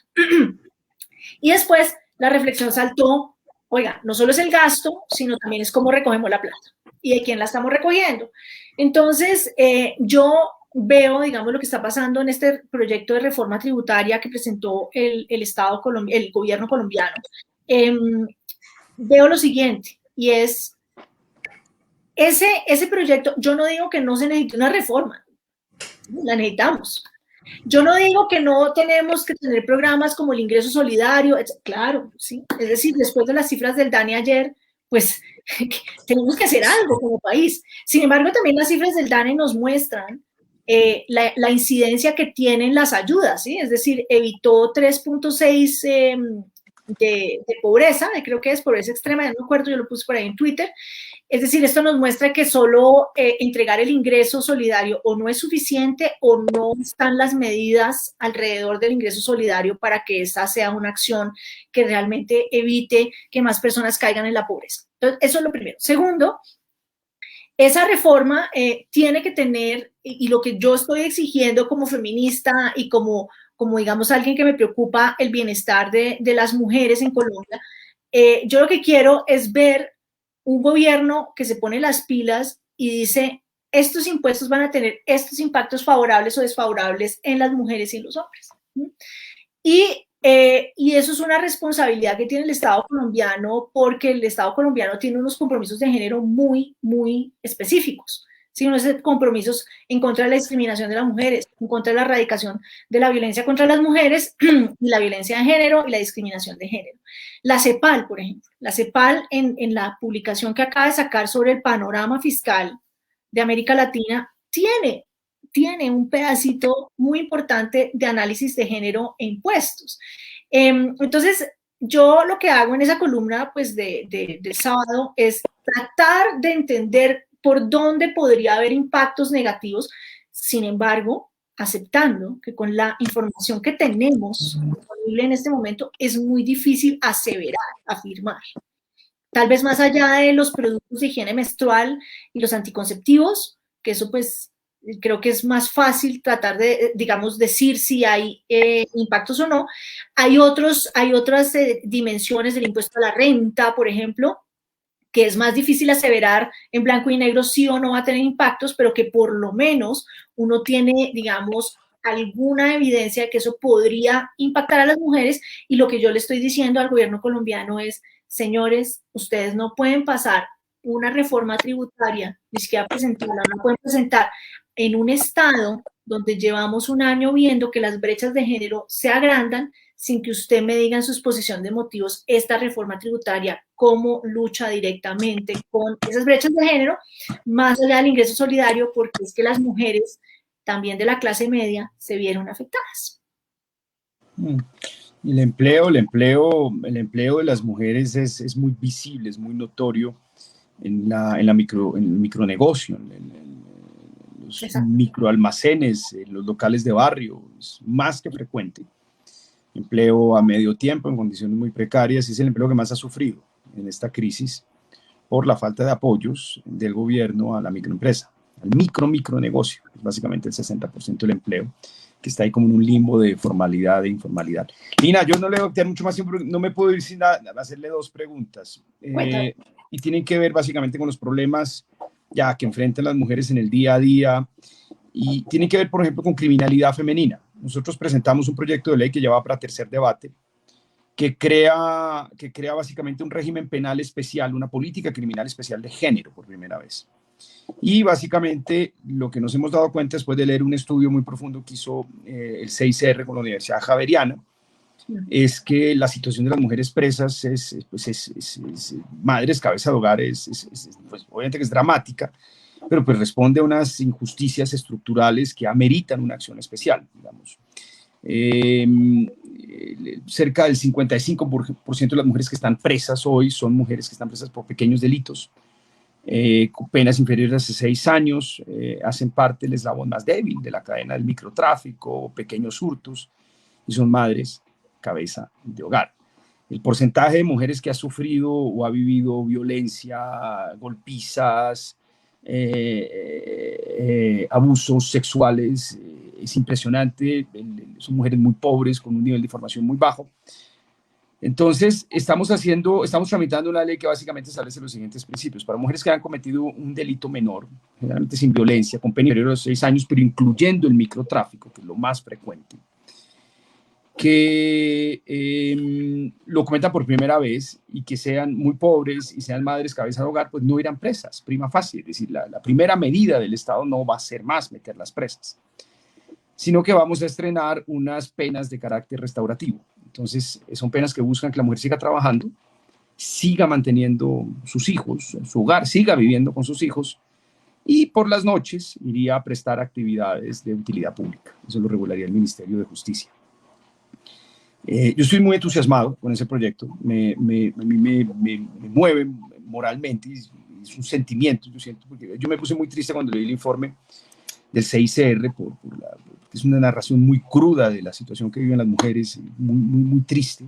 Y después la reflexión saltó: oiga, no solo es el gasto, sino también es cómo recogemos la plata y de quién la estamos recogiendo. Entonces, yo veo, digamos, lo que está pasando en este proyecto de reforma tributaria que presentó el gobierno colombiano. Veo lo siguiente, y es ese proyecto. Yo no digo que no se necesite una reforma, la necesitamos. Yo no digo que no tenemos que tener programas como el ingreso solidario, claro, sí. Es decir, después de las cifras del DANE ayer, pues tenemos que hacer algo como país. Sin embargo, también las cifras del DANE nos muestran la incidencia que tienen las ayudas, ¿sí? Es decir, evitó 3.6 de pobreza, creo que es pobreza extrema, no me acuerdo, yo lo puse por ahí en Twitter. Es decir, esto nos muestra que solo entregar el ingreso solidario o no es suficiente, o no están las medidas alrededor del ingreso solidario para que esa sea una acción que realmente evite que más personas caigan en la pobreza. Entonces, eso es lo primero. Segundo, esa reforma tiene que tener, y lo que yo estoy exigiendo como feminista y como digamos, alguien que me preocupa el bienestar de las mujeres en Colombia, yo lo que quiero es ver un gobierno que se pone las pilas y dice: estos impuestos van a tener estos impactos favorables o desfavorables en las mujeres y en los hombres. Y eso es una responsabilidad que tiene el Estado colombiano, porque el Estado colombiano tiene unos compromisos de género muy, muy específicos. ¿Sí? Unos compromisos en contra de la discriminación de las mujeres, en contra de la erradicación de la violencia contra las mujeres y la violencia de género y la discriminación de género. La CEPAL, por ejemplo, en la publicación que acaba de sacar sobre el panorama fiscal de América Latina, tiene tiene un pedacito muy importante de análisis de género en impuestos. Entonces, yo lo que hago en esa columna pues, del sábado es tratar de entender por dónde podría haber impactos negativos, sin embargo, aceptando que con la información que tenemos disponible en este momento es muy difícil aseverar, afirmar. Tal vez más allá de los productos de higiene menstrual y los anticonceptivos, que eso pues creo que es más fácil tratar de, digamos, decir si hay impactos o no. Hay otras dimensiones del impuesto a la renta, por ejemplo, que es más difícil aseverar en blanco y negro sí o no va a tener impactos, pero que por lo menos uno tiene, digamos, alguna evidencia de que eso podría impactar a las mujeres, y lo que yo le estoy diciendo al gobierno colombiano es, señores, ustedes no pueden pasar una reforma tributaria, ni siquiera presentarla, no pueden presentar en un estado donde llevamos un año viendo que las brechas de género se agrandan sin que usted me diga en su exposición de motivos esta reforma tributaria cómo lucha directamente con esas brechas de género, más allá del ingreso solidario, porque es que las mujeres también de la clase media se vieron afectadas. El empleo de las mujeres es muy visible, es muy notorio en el micronegocio, en los microalmacenes, en los locales de barrio, es más que frecuente. Empleo a medio tiempo en condiciones muy precarias, es el empleo que más ha sufrido en esta crisis por la falta de apoyos del gobierno a la microempresa, al micronegocio, básicamente el 60% del empleo, que está ahí como en un limbo de formalidad e informalidad. Lina, yo no le voy a tener mucho más tiempo, no me puedo ir sin hacerle dos preguntas. Y tienen que ver básicamente con los problemas ya que enfrentan las mujeres en el día a día, y tienen que ver, por ejemplo, con criminalidad femenina. Nosotros presentamos un proyecto de ley que ya va para tercer debate, que crea básicamente un régimen penal especial, una política criminal especial de género por primera vez. Y básicamente lo que nos hemos dado cuenta después de leer un estudio muy profundo que hizo el CICR con la Universidad Javeriana, es que la situación de las mujeres presas madres, cabeza de hogar, pues, obviamente que es dramática, pero pues responde a unas injusticias estructurales que ameritan una acción especial, digamos. Cerca del 55% de las mujeres que están presas hoy son mujeres que están presas por pequeños delitos, con penas inferiores a 6 años, hacen parte del eslabón más débil de la cadena del microtráfico, pequeños hurtos, y son madres, cabeza de hogar. El porcentaje de mujeres que ha sufrido o ha vivido violencia, golpizas, abusos sexuales es impresionante. Son mujeres muy pobres con un nivel de formación muy bajo. Entonces estamos tramitando una ley que básicamente establece los siguientes principios: para mujeres que han cometido un delito menor, generalmente sin violencia, con pena inferior a los 6 años, pero incluyendo el microtráfico, que es lo más frecuente, que lo cometan por primera vez y que sean muy pobres y sean madres cabeza de hogar, pues no irán presas, prima facie. Es decir, la primera medida del Estado no va a ser más meterlas presas, sino que vamos a estrenar unas penas de carácter restaurativo. Entonces, son penas que buscan que la mujer siga trabajando, siga manteniendo sus hijos, su hogar, siga viviendo con sus hijos, y por las noches iría a prestar actividades de utilidad pública. Eso lo regularía el Ministerio de Justicia. Yo estoy muy entusiasmado con ese proyecto, me mueve moralmente, es un sentimiento, yo siento, porque yo me puse muy triste cuando leí el informe del CICR, porque es una narración muy cruda de la situación que viven las mujeres, muy triste,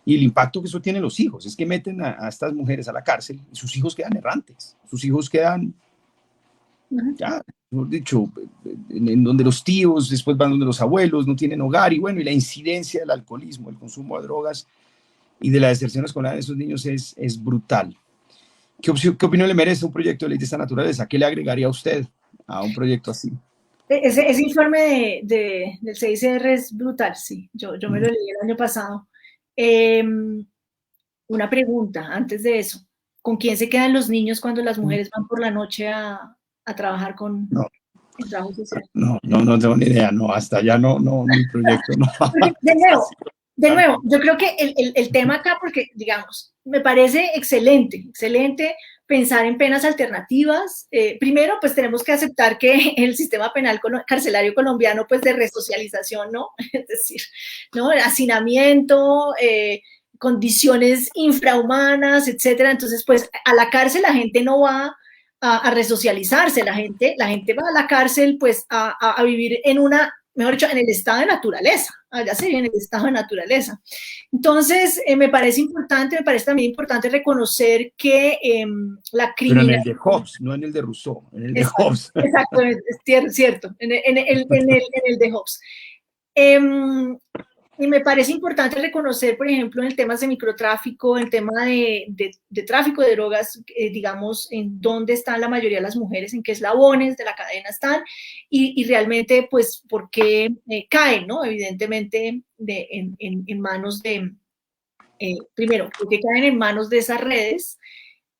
y el impacto que eso tiene en los hijos. Es que meten a estas mujeres a la cárcel y sus hijos quedan errantes, sus hijos quedan, ya, mejor dicho, en donde los tíos después van donde los abuelos, no tienen hogar, y bueno, y la incidencia del alcoholismo, el consumo de drogas y de la deserción escolar de esos niños es brutal. ¿Qué opinión le merece un proyecto de ley de esta naturaleza? ¿Qué le agregaría a usted a un proyecto así? Ese informe del CICR es brutal, sí. Yo me lo leí el año pasado. Una pregunta antes de eso. ¿Con quién se quedan los niños cuando las mujeres van por la noche a trabajar con el trabajo social? No tengo ni idea. No, hasta allá no, mi proyecto no. De nuevo, yo creo que el tema acá, porque, digamos, me parece excelente pensar en penas alternativas. Primero, pues tenemos que aceptar que el sistema penal carcelario colombiano, pues de resocialización, ¿no? Es decir, ¿no? Hacinamiento, condiciones infrahumanas, etcétera. Entonces, pues a la cárcel la gente no va a resocializarse, la gente va a la cárcel pues a vivir en una, mejor dicho, en el estado de naturaleza, allá se vive en el estado de naturaleza. Entonces, me parece también importante reconocer que la criminalidad... Pero en el de Hobbes, no en el de Rousseau, en el de Hobbes. Exacto, es cierto, en el de Hobbes. Y me parece importante reconocer, por ejemplo, en temas de microtráfico, en tema de tráfico de drogas, digamos, en dónde están la mayoría de las mujeres, en qué eslabones de la cadena están, y realmente, pues, por qué caen, ¿no? Evidentemente, en manos de, primero, por qué caen en manos de esas redes,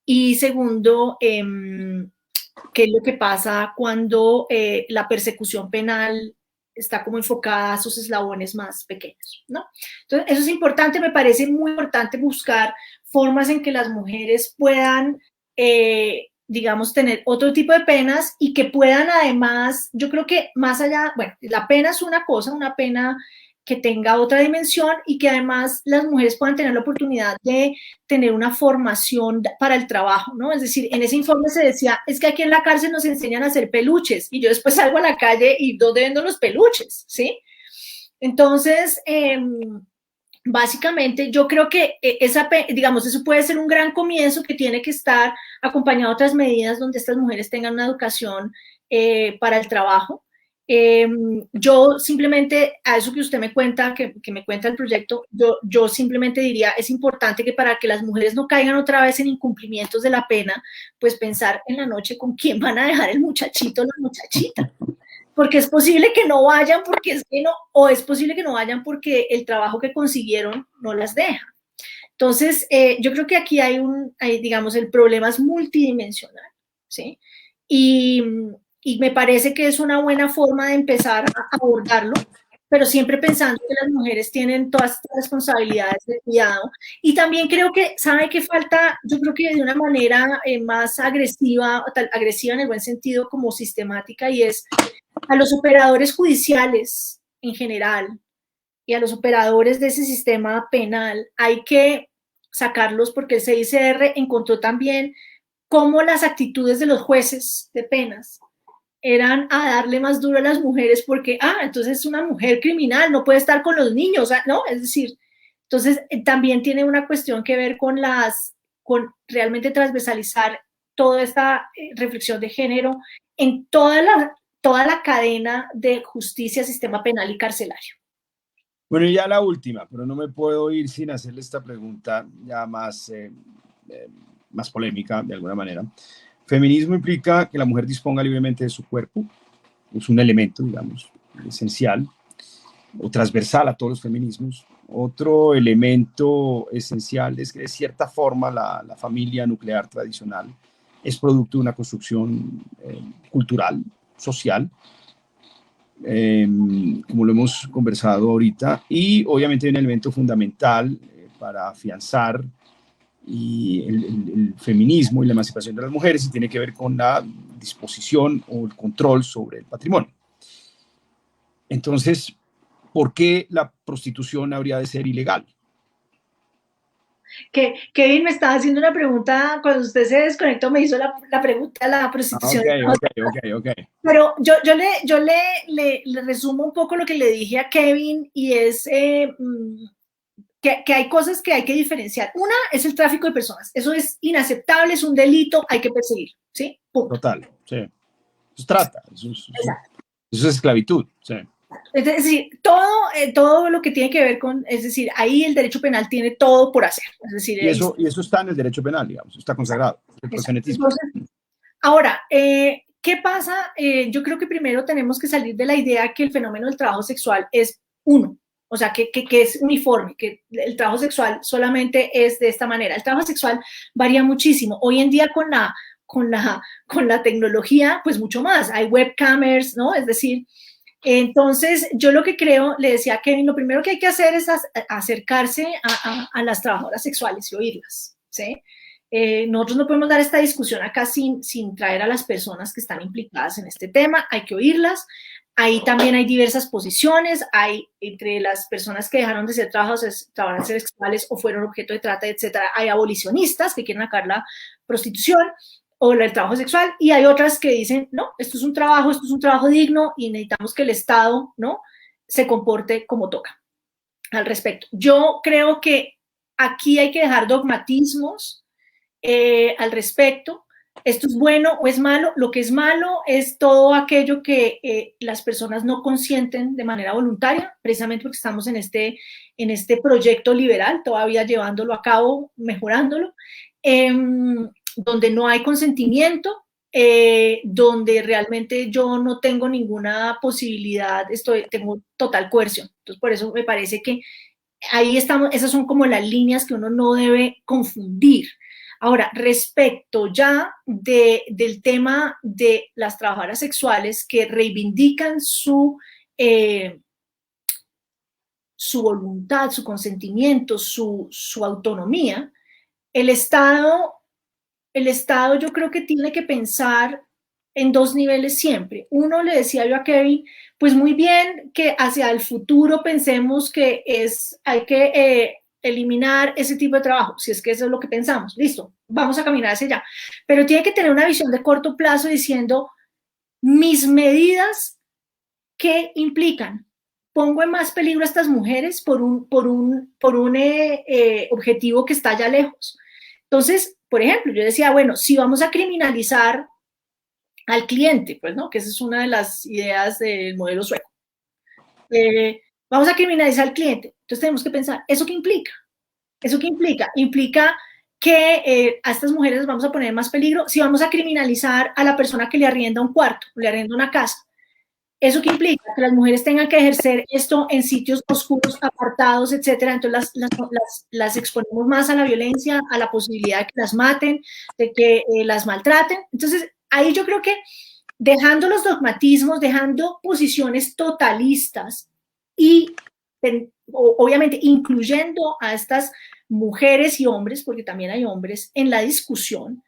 y segundo, qué es lo que pasa cuando la persecución penal está como enfocada a sus eslabones más pequeños, ¿no? Entonces, eso es importante, me parece muy importante buscar formas en que las mujeres puedan, digamos, tener otro tipo de penas y que puedan además, yo creo que más allá, bueno, la pena es una cosa, una pena que tenga otra dimensión y que además las mujeres puedan tener la oportunidad de tener una formación para el trabajo, ¿no? Es decir, en ese informe se decía, es que aquí en la cárcel nos enseñan a hacer peluches y yo después salgo a la calle y ¿dónde vendo los peluches? ¿Sí? Entonces, básicamente yo creo que digamos, eso puede ser un gran comienzo que tiene que estar acompañado de otras medidas donde estas mujeres tengan una educación para el trabajo. Yo simplemente, a eso que usted me cuenta, que me cuenta el proyecto, yo simplemente diría, es importante que para que las mujeres no caigan otra vez en incumplimientos de la pena, pues pensar en la noche con quién van a dejar el muchachito o la muchachita, porque es posible que no vayan porque es que no, o es posible que no vayan porque el trabajo que consiguieron no las deja. Entonces, yo creo que aquí digamos, el problema es multidimensional, ¿sí? Y me parece que es una buena forma de empezar a abordarlo, pero siempre pensando que las mujeres tienen todas estas responsabilidades de cuidado. Y también creo que, ¿sabe qué falta? Yo creo que de una manera más agresiva en el buen sentido, como sistemática, y es a los operadores judiciales en general y a los operadores de ese sistema penal, hay que sacarlos porque el CICR encontró también cómo las actitudes de los jueces de penas eran a darle más duro a las mujeres porque, entonces es una mujer criminal, no puede estar con los niños, ¿no? Es decir, entonces también tiene una cuestión que ver con realmente transversalizar toda esta reflexión de género en toda la cadena de justicia, sistema penal y carcelario. Bueno, y ya la última, pero no me puedo ir sin hacerle esta pregunta ya más polémica de alguna manera. Feminismo implica que la mujer disponga libremente de su cuerpo, es un elemento, digamos, esencial o transversal a todos los feminismos. Otro elemento esencial es que de cierta forma la familia nuclear tradicional es producto de una construcción cultural, social, como lo hemos conversado ahorita, y obviamente hay un elemento fundamental para afianzar y el feminismo y la emancipación de las mujeres y tiene que ver con la disposición o el control sobre el patrimonio. Entonces, ¿por qué la prostitución habría de ser ilegal? Kevin me estaba haciendo una pregunta, cuando usted se desconectó me hizo la pregunta de la prostitución. Ok. Pero yo le resumo un poco lo que le dije a Kevin y es que hay cosas que hay que diferenciar. Una es el tráfico de personas. Eso es inaceptable, es un delito, hay que perseguir, ¿sí? Punto. Total, sí. Eso es trata, eso es esclavitud, sí. Es decir, todo lo que tiene que ver con, es decir, ahí el derecho penal tiene todo por hacer. Es decir, y eso está en el derecho penal, digamos, está consagrado. El proxenetismo. Entonces, ahora, ¿qué pasa? Yo creo que primero tenemos que salir de la idea que el fenómeno del trabajo sexual es uno. O sea, que es uniforme, que el trabajo sexual solamente es de esta manera. El trabajo sexual varía muchísimo. Hoy en día con la tecnología, pues mucho más. Hay webcamers, ¿no? Es decir, entonces yo lo que creo, le decía a Kevin, lo primero que hay que hacer es acercarse a las trabajadoras sexuales y oírlas, ¿sí? Nosotros no podemos dar esta discusión acá sin traer a las personas que están implicadas en este tema, hay que oírlas. Ahí también hay diversas posiciones, hay entre las personas que dejaron de ser trabajadores sexuales o fueron objeto de trata, etcétera, hay abolicionistas que quieren acabar la prostitución o el trabajo sexual, y hay otras que dicen, no, esto es un trabajo digno y necesitamos que el Estado, ¿no?, se comporte como toca al respecto. Yo creo que aquí hay que dejar dogmatismos al respecto. Esto es bueno o es malo. Lo que es malo es todo aquello que las personas no consienten de manera voluntaria, precisamente porque estamos en este proyecto liberal, todavía llevándolo a cabo, mejorándolo, donde no hay consentimiento, donde realmente yo no tengo ninguna posibilidad, tengo total coerción. Entonces, por eso me parece que ahí estamos, esas son como las líneas que uno no debe confundir. Ahora, respecto ya del tema de las trabajadoras sexuales que reivindican su voluntad, su consentimiento, su autonomía, el Estado yo creo que tiene que pensar en dos niveles siempre. Uno, le decía yo a Kevin, pues muy bien que hacia el futuro pensemos que hay que eliminar ese tipo de trabajo, si es que eso es lo que pensamos, listo, vamos a caminar hacia allá, pero tiene que tener una visión de corto plazo diciendo, mis medidas, ¿qué implican? Pongo en más peligro a estas mujeres por un objetivo que está allá lejos. Entonces, por ejemplo, yo decía, bueno, si vamos a criminalizar al cliente, pues, ¿no?, que esa es una de las ideas del modelo sueco. Vamos a criminalizar al cliente. Entonces tenemos que pensar, ¿eso qué implica? ¿Eso qué implica? Implica que a estas mujeres les vamos a poner más peligro si vamos a criminalizar a la persona que le arrienda un cuarto, le arrienda una casa. ¿Eso qué implica? Que las mujeres tengan que ejercer esto en sitios oscuros, apartados, etcétera. Entonces las exponemos más a la violencia, a la posibilidad de que las maten, de que las maltraten. Entonces, ahí yo creo que dejando los dogmatismos, dejando posiciones totalistas y obviamente incluyendo a estas mujeres y hombres, porque también hay hombres en la discusión,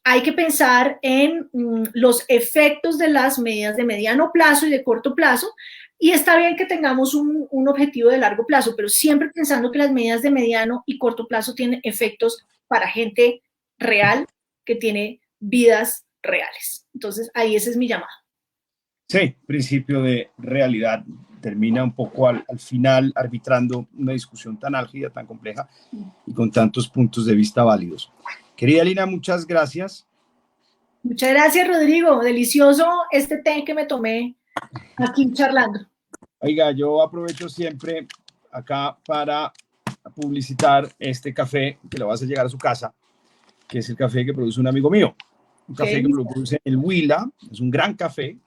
hay que pensar en los efectos de las medidas de mediano plazo y de corto plazo, y está bien que tengamos un objetivo de largo plazo, pero siempre pensando que las medidas de mediano y corto plazo tienen efectos para gente real que tiene vidas reales. Entonces, ahí ese es mi llamado. Sí, principio de realidad. Termina un poco al final arbitrando una discusión tan álgida, tan compleja y con tantos puntos de vista válidos. Querida Lina, muchas gracias. Muchas gracias, Rodrigo. Delicioso este té que me tomé aquí charlando. Oiga, yo aprovecho siempre acá para publicitar este café que le vas a llegar a su casa, que es el café que produce un amigo mío. Un café que lo produce el Huila, es un gran café,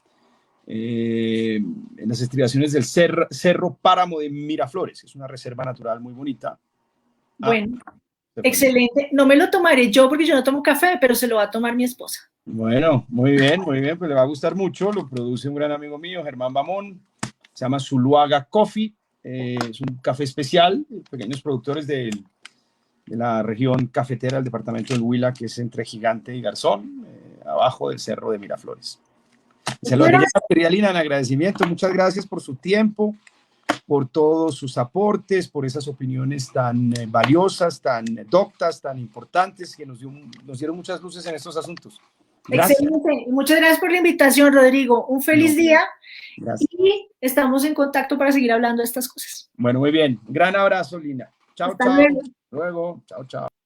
en las estribaciones del Cerro Páramo de Miraflores. Es una reserva natural muy bonita. Bueno, excelente. No me lo tomaré yo porque yo no tomo café, pero se lo va a tomar mi esposa. Bueno, muy bien, pues le va a gustar mucho. Lo produce un gran amigo mío, Germán Bamón. Se llama Zuluaga Coffee. Es un café especial, pequeños productores de la región cafetera del departamento del Huila, que es entre Gigante y Garzón, abajo del Cerro de Miraflores. Querida Lina, en agradecimiento, muchas gracias por su tiempo, por todos sus aportes, por esas opiniones tan valiosas, tan doctas, tan importantes, que nos dieron muchas luces en estos asuntos. Gracias. Excelente. Muchas gracias por la invitación, Rodrigo. Un feliz día. Gracias. Y estamos en contacto para seguir hablando de estas cosas. Bueno, muy bien. Gran abrazo, Lina. Chao, chao. Luego. Chao, chao.